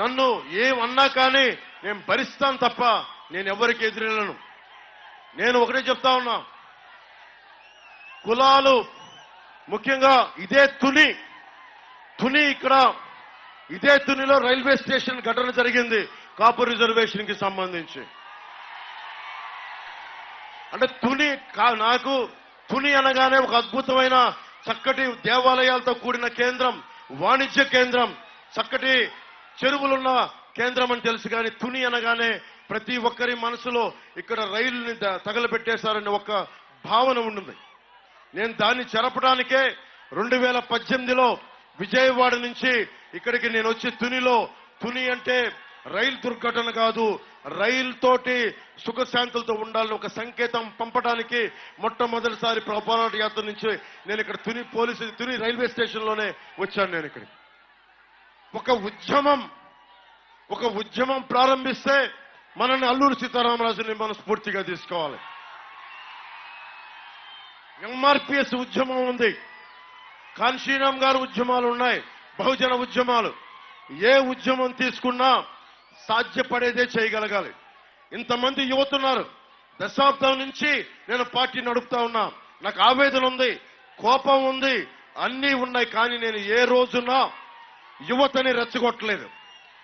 నన్ను ఏమన్నా కానీ నేను భరిస్తాను తప్ప నేను ఎవరికి ఎదురెళ్ళను. నేను ఒకటే చెప్తా ఉన్నా, కులాలు ముఖ్యంగా ఇదే తుని ఇక్కడ ఇదే తునిలో రైల్వే స్టేషన్ ఘటన జరిగింది కాపు రిజర్వేషన్ కి సంబంధించి. అంటే నాకు తుని అనగానే ఒక అద్భుతమైన చక్కటి దేవాలయాలతో కూడిన కేంద్రం, వాణిజ్య కేంద్రం, చక్కటి చెరువులున్న కేంద్రం అని తెలుసు. కానీ తుని అనగానే ప్రతి ఒక్కరి మనసులో ఇక్కడ రైలుని తగలబెట్టేశారని ఒక భావన ఉంటుంది. నేను దాన్ని చెరపడానికే 2018లో విజయవాడ నుంచి ఇక్కడికి నేను వచ్చి తుని అంటే రైలు దుర్ఘటన కాదు, రైలు తోటి సుఖశాంతులతో ఉండాలని ఒక సంకేతం పంపడానికి మొట్టమొదటిసారి పోరాట యాత్ర నుంచి నేను ఇక్కడ తుని రైల్వే స్టేషన్లోనే వచ్చాను. నేను ఇక్కడ ఒక ఉద్యమం ప్రారంభిస్తే మనల్ని అల్లూరి సీతారామరాజుని మనం స్ఫూర్తిగా తీసుకోవాలి. ఎంఆర్పిఎస్ ఉద్యమం ఉంది, కాన్షీరామ్ గారు ఉద్యమాలు ఉన్నాయి, బహుజన ఉద్యమాలు. ఏ ఉద్యమం తీసుకున్నా సాధ్యపడేదే చేయగలగాలి. ఇంతమంది యువతున్నారు. దశాబ్దం నుంచి నేను పార్టీ నడుపుతా ఉన్నా. నాకు ఆవేదన ఉంది, కోపం ఉంది, అన్నీ ఉన్నాయి. కానీ నేను ఏ రోజున యువతని రెచ్చగొట్టలేదు.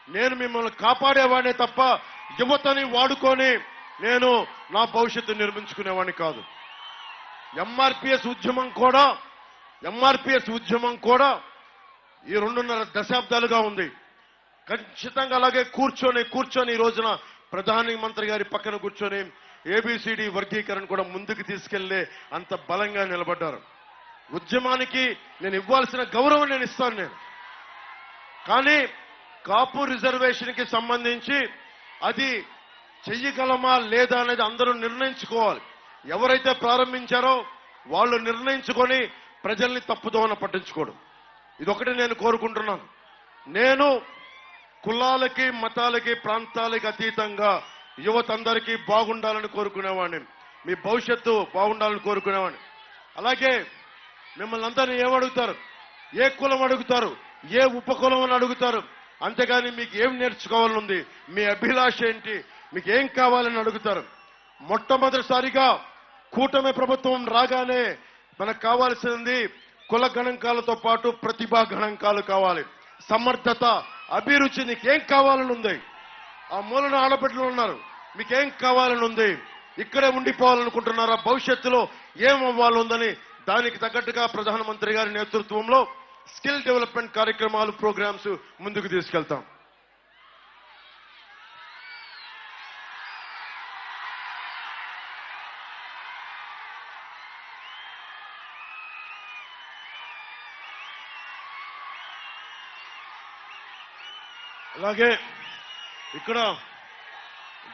నేను మిమ్మల్ని కాపాడేవాడినే తప్ప యువతని వాడుకొని నేను నా భవిష్యత్తు నిర్మించుకునేవాడిని కాదు. ఎంఆర్పిఎస్ ఉద్యమం కూడా ఈ 2.5 దశాబ్దాలుగా ఉంది. ఖచ్చితంగా అలాగే కూర్చొని ఈ రోజున ప్రధానమంత్రి గారి పక్కన కూర్చొని ఏబిసిడి వర్గీకరణ కూడా ముందుకు తీసుకెళ్లే అంత బలంగా నిలబడ్డారు. ఉద్యమానికి నేను ఇవ్వాల్సిన గౌరవం నేను ఇస్తాను. నేను కానీ కాపు రిజర్వేషన్ కి సంబంధించి అది చెయ్యగలమా లేదా అనేది అందరూ నిర్ణయించుకోవాలి. ఎవరైతే ప్రారంభించారో వాళ్ళు నిర్ణయించుకొని ప్రజల్ని తప్పుదోవన పట్టించుకోవడం, ఇదొకటి నేను కోరుకుంటున్నాను. నేను కులాలకి, మతాలకి, ప్రాంతాలకి అతీతంగా యువత అందరికీ బాగుండాలని కోరుకునేవాడిని, మీ భవిష్యత్తు బాగుండాలని కోరుకునేవాడిని. అలాగే మిమ్మల్ని అందరినీ ఏమడుగుతారు, ఏ కులం అడుగుతారు, ఏ ఉపకులం అని అడుగుతారు. అంతేగాని మీకు ఏం నేర్చుకోవాలని ఉంది, మీ అభిలాష ఏంటి, మీకు ఏం కావాలని అడుగుతారు. మొట్టమొదటిసారిగా కూటమి ప్రభుత్వం రాగానే మనకు కావాల్సింది కుల గణాంకాలతో పాటు ప్రతిభా గణాంకాలు కావాలి. సమర్థత, అభిరుచి, నీకేం కావాలని ఉంది. ఆ మూలన ఆడబిడ్డలు ఉన్నారు, మీకేం కావాలని ఉంది, ఇక్కడే ఉండిపోవాలనుకుంటున్నారా, భవిష్యత్తులో ఏం అవ్వాలని దానికి తగ్గట్టుగా ప్రధానమంత్రి గారి నేతృత్వంలో స్కిల్ డెవలప్మెంట్ కార్యక్రమాలు, ప్రోగ్రామ్స్ ముందుకు తీసుకెళ్తాం. అలాగే ఇక్కడ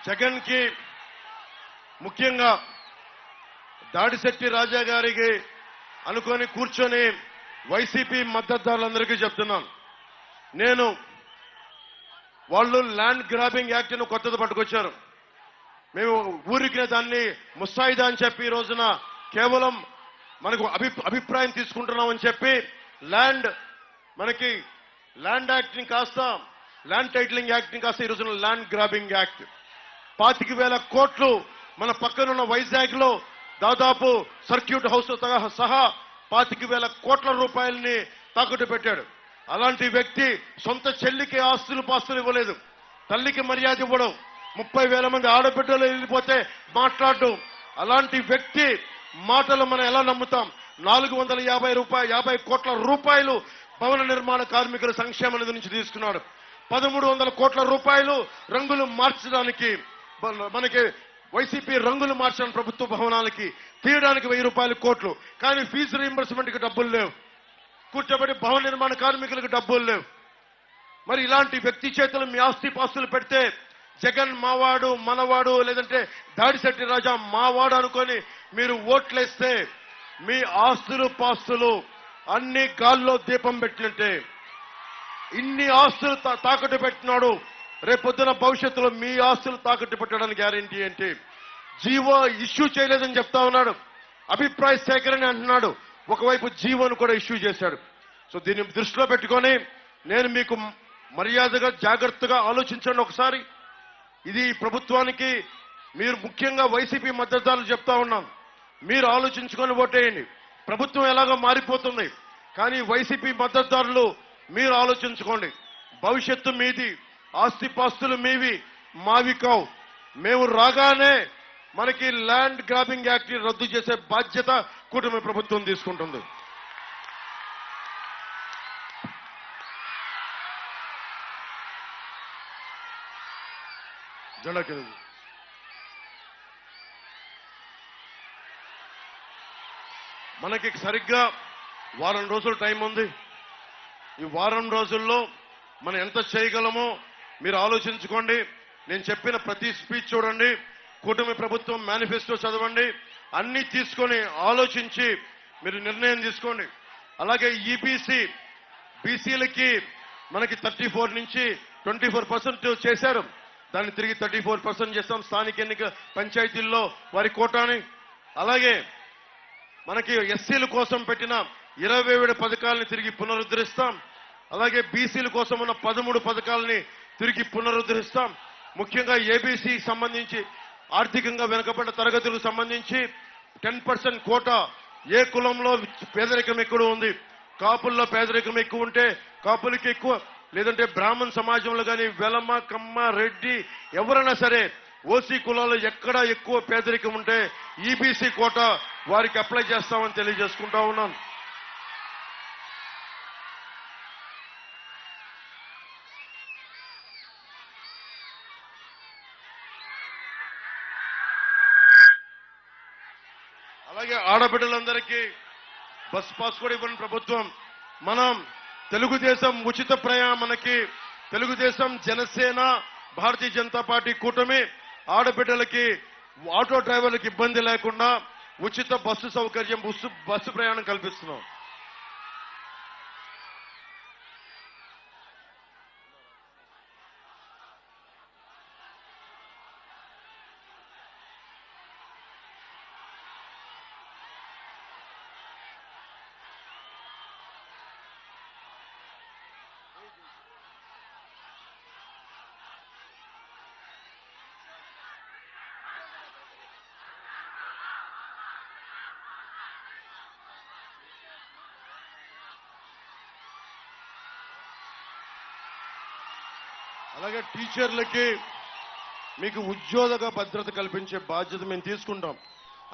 జగన్ కి ముఖ్యంగా దాడిశెట్టి రాజా గారికి అనుకొని కూర్చొని వైసీపీ మద్దతుదారులందరికీ చెప్తున్నాను, నేను వాళ్ళు ల్యాండ్ గ్రాబింగ్ యాక్ట్ ను కొత్తది పట్టుకొచ్చారు. మేము ఊరికి దాన్ని ముసాయిదా అని చెప్పి ఈ రోజున కేవలం మనకు అభిప్రాయం తీసుకుంటున్నామని చెప్పి మనకి ల్యాండ్ యాక్ట్ ని కాస్త ల్యాండ్ టైటిలింగ్ యాక్ట్ ని కాస్త ఈ రోజున ల్యాండ్ గ్రాబింగ్ యాక్ట్ 25,000 కోట్లు మన పక్కనున్న వైజాగ్ లో దాదాపు సర్క్యూట్ హౌస్ సహా 25,000 కోట్ల రూపాయలని తాకట్టు పెట్టాడు. అలాంటి వ్యక్తి సొంత చెల్లికి ఆస్తులు పాస్తులు ఇవ్వలేదు, తల్లికి మర్యాద ఇవ్వడం, 30,000 మంది ఆడబిడ్డలు వెళ్ళిపోతే మాట్లాడడం. అలాంటి వ్యక్తి మాటలు మనం ఎలా నమ్ముతాం? 450 కోట్ల రూపాయలు భవన నిర్మాణ కార్మికుల సంక్షేమ నిధి నుంచి తీసుకున్నాడు. 1,300 కోట్ల రూపాయలు రంగులు మార్చడానికి, మనకి వైసీపీ రంగులు మార్చిన ప్రభుత్వ భవనాలకి తీయడానికి 1,000 కోట్లు. కానీ ఫీజు రీయింబర్స్మెంట్ కి డబ్బులు లేవు, కూర్చోబెట్టి భవన నిర్మాణ కార్మికులకు డబ్బులు లేవు. మరి ఇలాంటి వ్యక్తి చేతులు మీ ఆస్తి పాస్తులు పెడితే జగన్ మావాడు మనవాడు, లేదంటే దాడిశెట్టి రాజా మావాడు అనుకొని మీరు ఓట్లేస్తే మీ ఆస్తులు పాస్తులు అన్ని గాల్లో దీపం పెట్టినట్టే. ఇన్ని ఆస్తులు తాకట్టు పెట్టినాడు, రేపొద్దున భవిష్యత్తులో మీ ఆస్తులు తాకట్టు పెట్టడానికి గ్యారెంటీ ఏంటి? జీవో ఇష్యూ చేయలేదని చెప్తా ఉన్నాడు, అభిప్రాయ సేకరణ అంటున్నాడు, ఒకవైపు జీవోను కూడా ఇష్యూ చేశాడు. సో దీన్ని దృష్టిలో పెట్టుకొని నేను మీకు మర్యాదగా జాగ్రత్తగా ఆలోచించండి ఒకసారి. ఇది ప్రభుత్వానికి మీరు ముఖ్యంగా వైసీపీ మద్దతుదారులు చెప్తా ఉన్నాం, మీరు ఆలోచించుకొని ఓటేయండి. ప్రభుత్వం ఎలాగో మారిపోతుంది, కానీ వైసీపీ మద్దతుదారులు మీరు ఆలోచించుకోండి. భవిష్యత్తు మీది, ఆస్తిపాస్తులు మీవి, మావి కావు. మేము రాగానే మనకి ల్యాండ్ గ్రాబింగ్ యాక్ట్ రద్దు చేసే బాధ్యత కూటమి ప్రభుత్వం తీసుకుంటుంది. జెండా కింద మనకి సరిగ్గా వారం రోజులు టైం ఉంది. ఈ వారం రోజుల్లో మనం ఎంత చేయగలమో మీరు ఆలోచించుకోండి. నేను చెప్పిన ప్రతి స్పీచ్ చూడండి, కూటమి ప్రభుత్వం మేనిఫెస్టో చదవండి, అన్ని తీసుకొని ఆలోచించి మీరు నిర్ణయం తీసుకోండి. అలాగే బీసీలకి మనకి 34 నుంచి 24% చేశారు, దాన్ని తిరిగి 34% చేస్తాం. స్థానిక ఎన్నిక పంచాయతీల్లో వారి కోటాని. అలాగే మనకి ఎస్సీల కోసం పెట్టిన 27 పథకాలని తిరిగి పునరుద్ధరిస్తాం. అలాగే బీసీల కోసం ఉన్న 13 పథకాలని తిరిగి పునరుద్ధరిస్తాం. ముఖ్యంగా ఏబీసీ సంబంధించి ఆర్థికంగా వెనుకబడ్డ తరగతులకు సంబంధించి 10% కోటా. ఏ కులంలో పేదరికం ఎక్కువ ఉంది, కాపుల్లో పేదరికం ఎక్కువ ఉంటే కాపులకి ఎక్కువ, లేదంటే బ్రాహ్మణ్ సమాజంలో కానీ వెలమ కమ్మ రెడ్డి ఎవరైనా సరే ఓసీ కులాల్లో ఎక్కడ ఎక్కువ పేదరికం ఉంటే ఈబీసీ కోటా వారికి అప్లై చేస్తామని తెలియజేసుకుంటా ఉన్నాను. అలాగే ఆడబిడ్డలందరికీ బస్ పాస్ కూడా ఇవ్వని ప్రభుత్వం. మనం తెలుగుదేశం ఉచిత ప్రయాణం, మనకి తెలుగుదేశం, జనసేన, భారతీయ జనతా పార్టీ కూటమి ఆడబిడ్డలకి, ఆటో డ్రైవర్లకు ఇబ్బంది లేకుండా ఉచిత బస్సు సౌకర్యం, బస్సు ప్రయాణం కల్పిస్తున్నాం. అలాగే టీచర్లకి మీకు ఉద్యోగ భద్రత కల్పించే బాధ్యత మేము తీసుకుంటాం.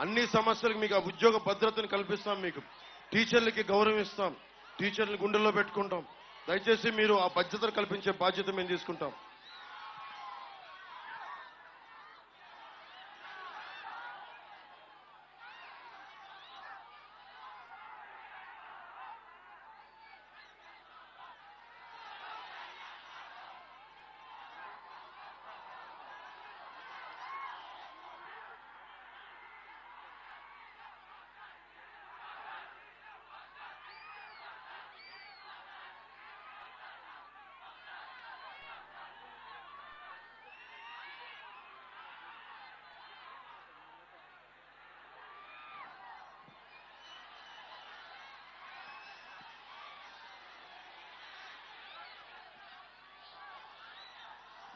అన్ని సమస్యలకు మీకు ఆ ఉద్యోగ భద్రతను కల్పిస్తాం. మీకు టీచర్లకి గౌరవం ఇస్తాం. టీచర్లు గుండెల్లో పెట్టుకుంటాం. దయచేసి మీరు ఆ బాధ్యతను కల్పించే బాధ్యత మేము తీసుకుంటాం.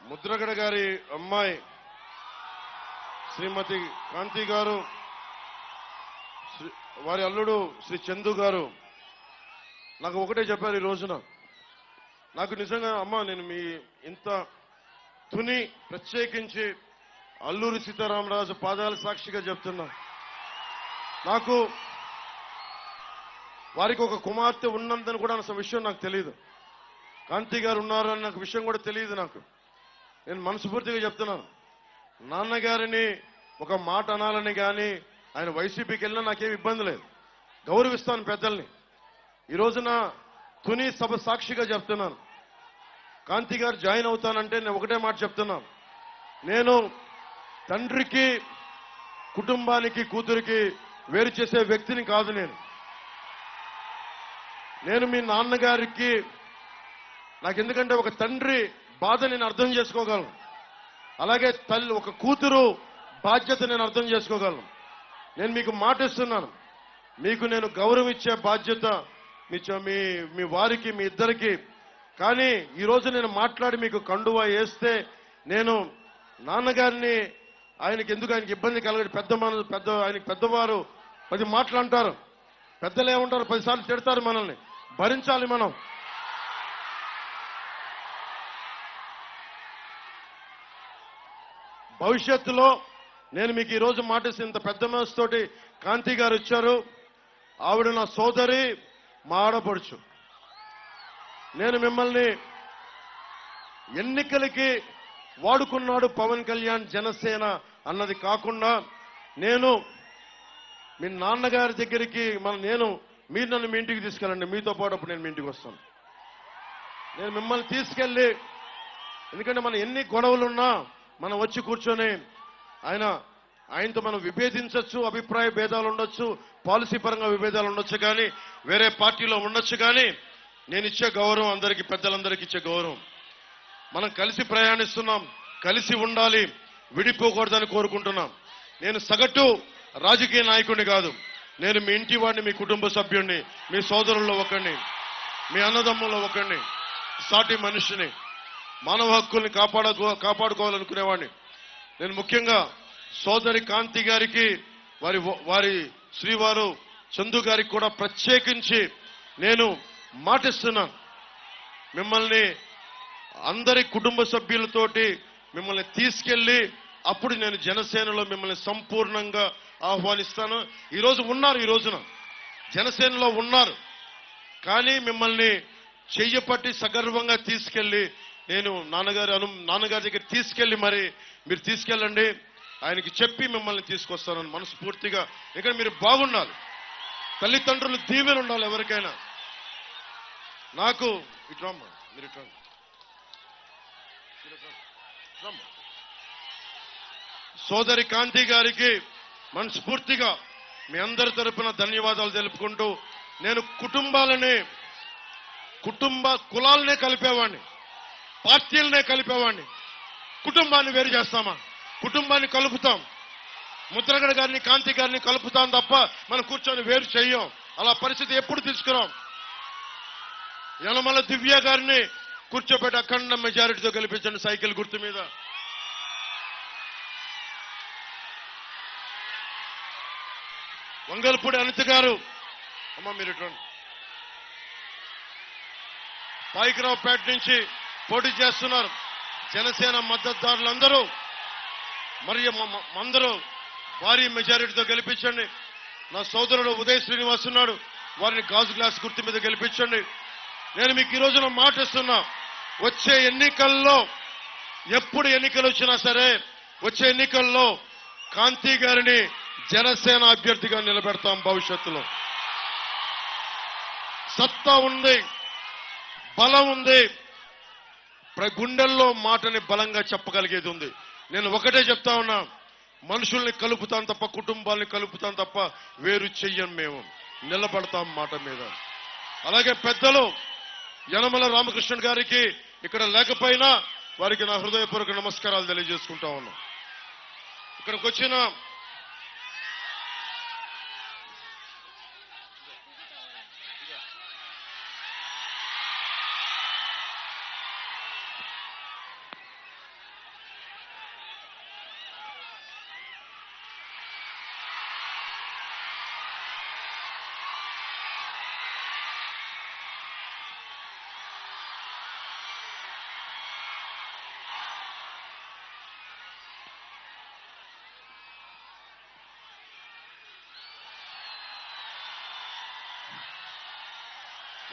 ముద్రగడ గారి అమ్మాయి శ్రీమతి కాంతి గారు, వారి అల్లుడు శ్రీ చందు గారు నాకు ఒకటే చెప్పారు ఈ రోజున. నాకు నిజంగా అమ్మ, నేను మీ ఇంత తుని ప్రత్యేకించి అల్లూరి సీతారామరాజు పాదాల సాక్షిగా చెప్తున్నా, నాకు వారికి ఒక కుమార్తె ఉన్నందని కూడా అన్న విషయం నాకు తెలియదు. కాంతి గారు ఉన్నారని నాకు విషయం కూడా తెలియదు. నాకు నేను మనస్ఫూర్తిగా చెప్తున్నాను, నాన్నగారిని ఒక మాట అనాలని కానీ ఆయన వైసీపీకి వెళ్ళినా నాకేం ఇబ్బంది లేదు. గౌరవిస్తాను పెద్దల్ని. ఈ రోజున తుని సభ సాక్షిగా చెప్తున్నాను, కాంతి గారు జాయిన్ అవుతానంటే నేను ఒకటే మాట చెప్తున్నాను, నేను తండ్రికి కుటుంబానికి కూతురికి వేరు చేసే వ్యక్తిని కాదు. నేను మీ నాన్నగారికి నాకు ఎందుకంటే ఒక తండ్రి బాధ నేను అర్థం చేసుకోగలను. అలాగే తల్లి ఒక కూతురు బాధ్యత నేను అర్థం చేసుకోగలను. నేను మీకు మాట ఇస్తున్నాను, మీకు నేను గౌరవం ఇచ్చే బాధ్యత మీ వారికి, మీ ఇద్దరికి. కానీ ఈరోజు నేను మాట్లాడి మీకు కండువా వేస్తే నేను నాన్నగారిని ఆయనకి ఇబ్బంది కలగడు. ఆయనకి పెద్దవారు 10 మాటలు అంటారు, పెద్దలు ఏమంటారు 10 సార్లు తిడతారు. మనల్ని భరించాలి మనం. భవిష్యత్తులో నేను మీకు ఈరోజు మాటిస్తే ఇంత పెద్ద మనసుతోటి కాంతి గారు ఇచ్చారు. ఆవిడ నా సోదరి, మా ఆడపడుచు. నేను మిమ్మల్ని ఎన్నికలకి వాడుకున్నాడు పవన్ కళ్యాణ్ జనసేన అన్నది కాకుండా, నేను మీ నాన్నగారి దగ్గరికి మీరు నన్ను మీ ఇంటికి తీసుకెళ్ళండి, మీతో పాటు అప్పుడు నేను మీ ఇంటికి వస్తాను. నేను మిమ్మల్ని తీసుకెళ్ళి, ఎందుకంటే మన ఎన్ని గొడవలున్నా మనం వచ్చి కూర్చొని ఆయనతో మనం విభేదించవచ్చు, అభిప్రాయ భేదాలు ఉండొచ్చు, పాలసీ పరంగా విభేదాలు ఉండొచ్చు, కానీ వేరే పార్టీలో ఉండొచ్చు. కానీ నేను ఇచ్చే గౌరవం అందరికీ, పెద్దలందరికీ ఇచ్చే గౌరవం. మనం కలిసి ప్రయాణిస్తున్నాం, కలిసి ఉండాలి, విడిపోకూడదని కోరుకుంటున్నాం. నేను సగటు రాజకీయ నాయకుడిని కాదు, నేను మీ ఇంటి వాడిని, మీ కుటుంబ సభ్యుడిని, మీ సోదరుల్లో ఒకరిని, మీ అన్నదమ్ముల్లో ఒకరిని, సాటి మనిషిని, మానవ హక్కుల్ని కాపాడుకోవాలనుకునేవాడిని. నేను ముఖ్యంగా సోదరి కాంతి గారికి, వారి శ్రీవారు చందు గారికి కూడా ప్రత్యేకించి నేను మాటిస్తున్నాను, మిమ్మల్ని అందరి కుటుంబ సభ్యులతోటి మిమ్మల్ని తీసుకెళ్లి అప్పుడు నేను జనసేనలో మిమ్మల్ని సంపూర్ణంగా ఆహ్వానిస్తాను. ఈ రోజున జనసేనలో ఉన్నారు, కానీ మిమ్మల్ని చెయ్యపట్టి సగర్వంగా తీసుకెళ్లి నేను నాన్నగారి దగ్గర తీసుకెళ్లి మరి మీరు తీసుకెళ్ళండి, ఆయనకి చెప్పి మిమ్మల్ని తీసుకొస్తానని మనస్ఫూర్తిగా. ఇక్కడ మీరు బాగుండాలి, తల్లిదండ్రులు దీవెన ఉండాలి ఎవరికైనా. నాకు ఇట్రామ్మా, మీరు ఇట్రామ్మా, సోదరి కాంతి గారికి మనస్ఫూర్తిగా మీ అందరి తరపున ధన్యవాదాలు తెలుపుకుంటూ, నేను కులాలనే కలిపేవాడిని, పార్టీలనే కలిపేవాడిని. కుటుంబాన్ని వేరు చేస్తామా? కుటుంబాన్ని కలుపుతాం. ముద్రగడ గారిని, కాంతి గారిని కలుపుతాం తప్ప మనం కూర్చొని వేరు చెయ్యం. అలా పరిస్థితి ఎప్పుడు తీసుకురాం. యనమల దివ్య గారిని కూర్చోబెట్టి అఖండ మెజారిటీతో గెలిపించండి సైకిల్ గుర్తు మీద. వంగల్పూడి అనిత గారు, అమ్మ మీరు పాయికరావుపేట నుంచి పోటీ చేస్తున్నారు. జనసేన మద్దతుదారులందరూ మరియు అందరూ భారీ మెజారిటీతో గెలిపించండి. నా సోదరుడు ఉదయ్ శ్రీనివాస్ ఉన్నాడు, వారిని గాజు గ్లాస్ గుర్తు మీద గెలిపించండి. నేను మీకు ఈ రోజున మాట ఇస్తున్నా, వచ్చే ఎన్నికల్లో ఎప్పుడు ఎన్నికలు వచ్చినా సరే వచ్చే ఎన్నికల్లో కాంతి గారిని జనసేన అభ్యర్థిగా నిలబెడతాం. భవిష్యత్తులో సత్తా ఉంది, బలం ఉంది, గుండెల్లో మాటని బలంగా చెప్పగలిగేది ఉంది. నేను ఒకటే చెప్తా ఉన్నా, మనుషుల్ని కలుపుతాం తప్ప కుటుంబాల్ని కలుపుతాం తప్ప వేరు చెయ్యం. మేము నిలబడతాం మాట మీద. అలాగే పెద్దలు యనమల రామకృష్ణన్ గారికి ఇక్కడ లేకపోయినా వారికి నా హృదయపూర్వక నమస్కారాలు తెలియజేసుకుంటా ఉన్నా. ఇక్కడికి వచ్చిన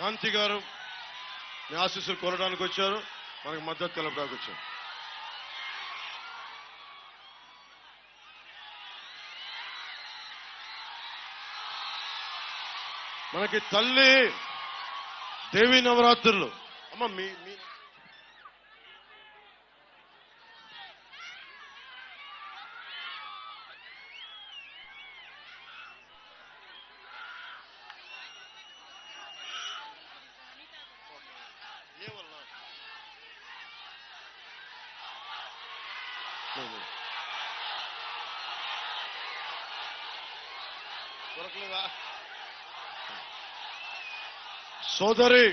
కాంతి గారు మీ ఆశీస్సులు కోరడానికి వచ్చారు, మనకు మద్దతు తెలపడానికి వచ్చారు. మనకి తల్లి దేవీ నవరాత్రులు అమ్మ మీ సోదరి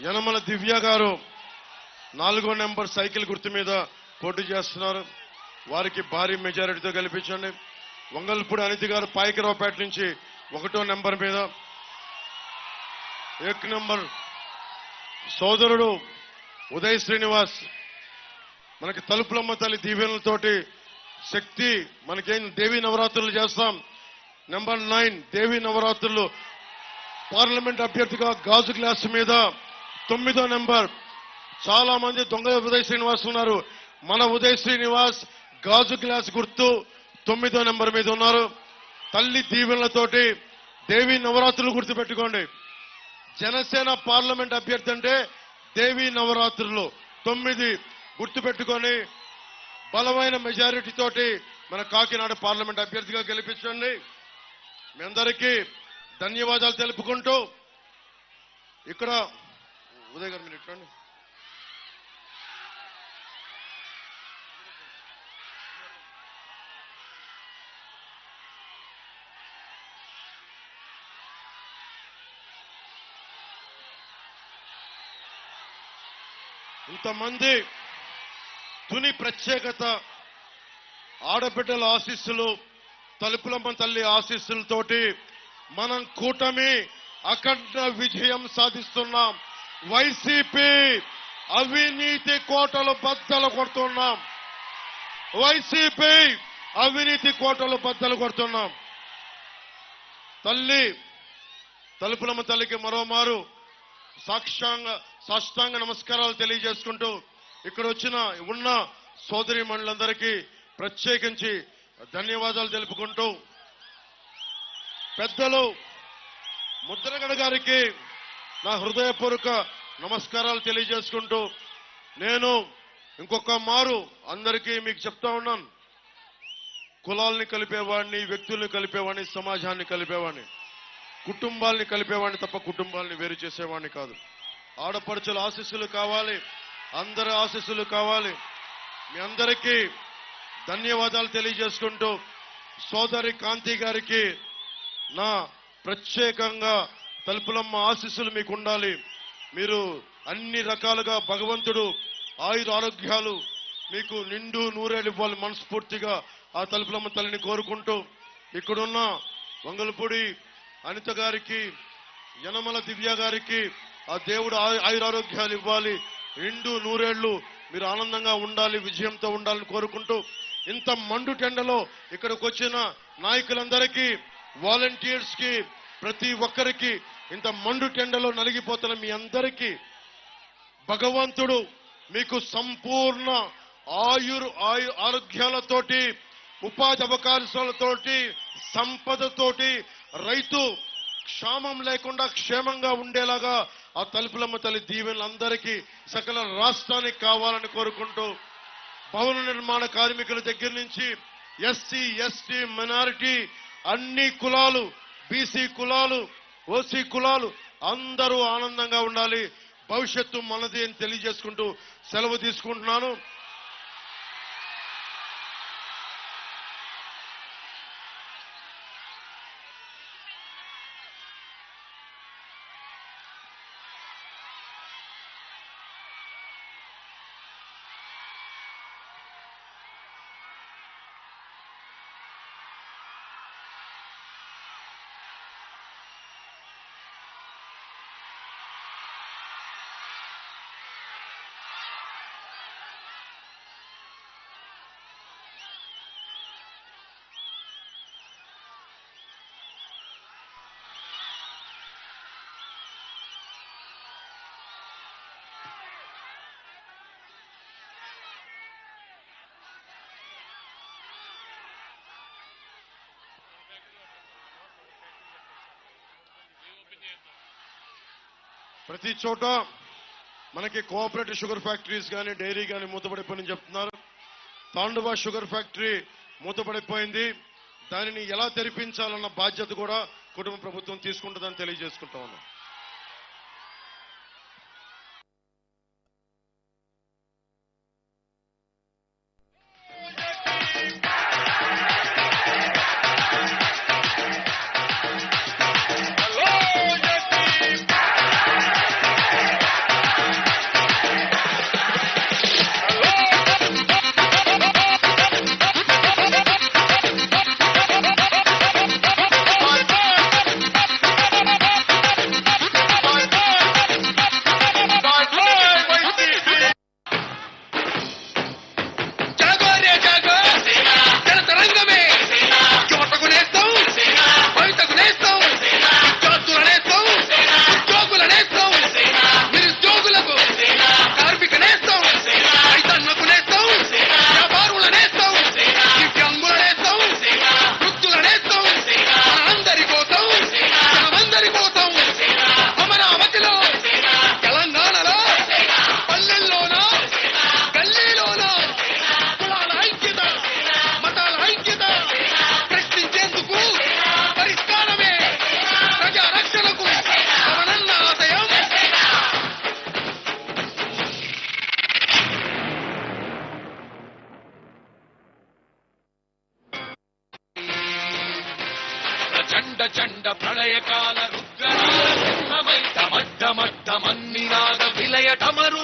యనమల దివ్య గారు 4వ నెంబర్ సైకిల్ గుర్తు మీద పోటీ చేస్తున్నారు. వారికి భారీ మెజారిటీతో గెలిపించండి. వంగల్పూడి అనితి గారు పాయకరావుపేట నుంచి 1వ నెంబర్ మీద, 1 నెంబర్ సోదరుడు ఉదయ్ శ్రీనివాస్. మనకి తలుపులమ్మ తల్లి దీవెనలతోటి శక్తి మనకేం దేవీ నవరాత్రులు చేస్తాం. నెంబర్ 9 దేవీ నవరాత్రులు పార్లమెంట్ అభ్యర్థిగా గాజు గ్లాస్ మీద 9వ నెంబర్. చాలా మంది దొంగ ఉదయ్ శ్రీనివాస్ ఉన్నారు. మన ఉదయ్ శ్రీనివాస్ గాజు గ్లాస్ గుర్తు 9వ నెంబర్ మీద ఉన్నారు. తల్లి దీవెనలతోటి దేవీ నవరాత్రులు గుర్తుపెట్టుకోండి. జనసేన పార్లమెంట్ అభ్యర్థి అంటే దేవీ నవరాత్రులు 9 గుర్తుపెట్టుకొని బలమైన మెజారిటీ తోటి మన కాకినాడ పార్లమెంట్ అభ్యర్థిగా గెలిపించండి. మీ అందరికీ ధన్యవాదాలు తెలుపుకుంటూ ఇక్కడ ఉదయ్ గారు మీరు ఇట్లండి. ఇంతమంది తుని ప్రత్యేకత, ఆడబిడ్డల ఆశీస్సులు, తలుపులమ్మ తల్లి ఆశీస్సులతోటి మనం కూటమి అఖండ విజయం సాధిస్తున్నాం. వైసీపీ అవినీతి కోటలు బద్దలు కొడుతున్నాం. వైసీపీ అవినీతి కోటలు బద్దలు కొడుతున్నాం. తల్లి తలుపులమ్మ తల్లికి మరోమారు సాష్టాంగ నమస్కారాలు తెలియజేసుకుంటూ ఇక్కడ ఉన్న సోదరి మండలందరికీ ప్రత్యేకించి ధన్యవాదాలు తెలుపుకుంటూ పెద్దలు ముద్రగడ గారికి నా హృదయపూర్వక నమస్కారాలు తెలియజేసుకుంటూ నేను ఇంకొక మారు అందరికీ మీకు చెప్తా ఉన్నాను, కులాల్ని కలిపేవాడిని, వ్యక్తుల్ని కలిపేవాడిని, సమాజాన్ని కలిపేవాడిని, కుటుంబాల్ని కలిపేవాడిని తప్ప కుటుంబాల్ని వేరు చేసేవాడిని కాదు. ఆడపడుచుల ఆశీస్సులు కావాలి, అందరి ఆశీస్సులు కావాలి. మీ అందరికీ ధన్యవాదాలు తెలియజేసుకుంటూ సోదరి కాంతి గారికి నా ప్రత్యేకంగా తలుపులమ్మ ఆశీస్సులు మీకు ఉండాలి. మీరు అన్ని రకాలుగా భగవంతుడు ఆయుర ఆరోగ్యాలు మీకు నిండు నూరేళ్ళు ఇవ్వాలి మనస్ఫూర్తిగా ఆ తలుపులమ్మ తల్లిని కోరుకుంటూ ఇక్కడున్న వంగలపూడి అనిత గారికి, యనమల దివ్య గారికి ఆ దేవుడు ఆయురారోగ్యాలు ఇవ్వాలి, నిండు నూరేళ్లు మీరు ఆనందంగా ఉండాలి, విజయంతో ఉండాలని కోరుకుంటూ, ఇంత మండు టెండలో ఇక్కడికి వచ్చిన నాయకులందరికీ, వాలంటీర్స్ కి, ప్రతి ఒక్కరికి, ఇంత మండు టెండలో నలిగిపోతున్న మీ అందరికీ భగవంతుడు మీకు సంపూర్ణ ఆరోగ్యాలతోటి, ఉపాధి అవకాశాలతోటి, సంపదతోటి, రైతు క్షామం లేకుండా క్షేమంగా ఉండేలాగా ఆ తలుపులమ్మ తల్లి దీవెనలు అందరికీ, సకల రాష్ట్రానికి కావాలని కోరుకుంటూ, భవన నిర్మాణ కార్మికుల దగ్గర నుంచి ఎస్సీ, ఎస్టీ, మైనారిటీ, అన్ని కులాలు, బీసీ కులాలు, ఓసీ కులాలు అందరూ ఆనందంగా ఉండాలి, భవిష్యత్తు మనది అని తెలియజేసుకుంటూ సెలవు తీసుకుంటున్నాను. ప్రతి చోట మనకి కోఆపరేటివ్ షుగర్ ఫ్యాక్టరీస్ కానీ, డైరీ కానీ మూతపడిపోయిందని చెప్తున్నారు. తాండవ షుగర్ ఫ్యాక్టరీ మూతపడిపోయింది. దానిని ఎలా తెరిపించాలన్న బాధ్యత కూడా కుటుంబ ప్రభుత్వం తీసుకుంటుందని తెలియజేసుకుంటా ఉన్నాం. చండ చండ ప్రళయకాల రుద్రమద్దమద్దమన్నినాద విలయ టమరు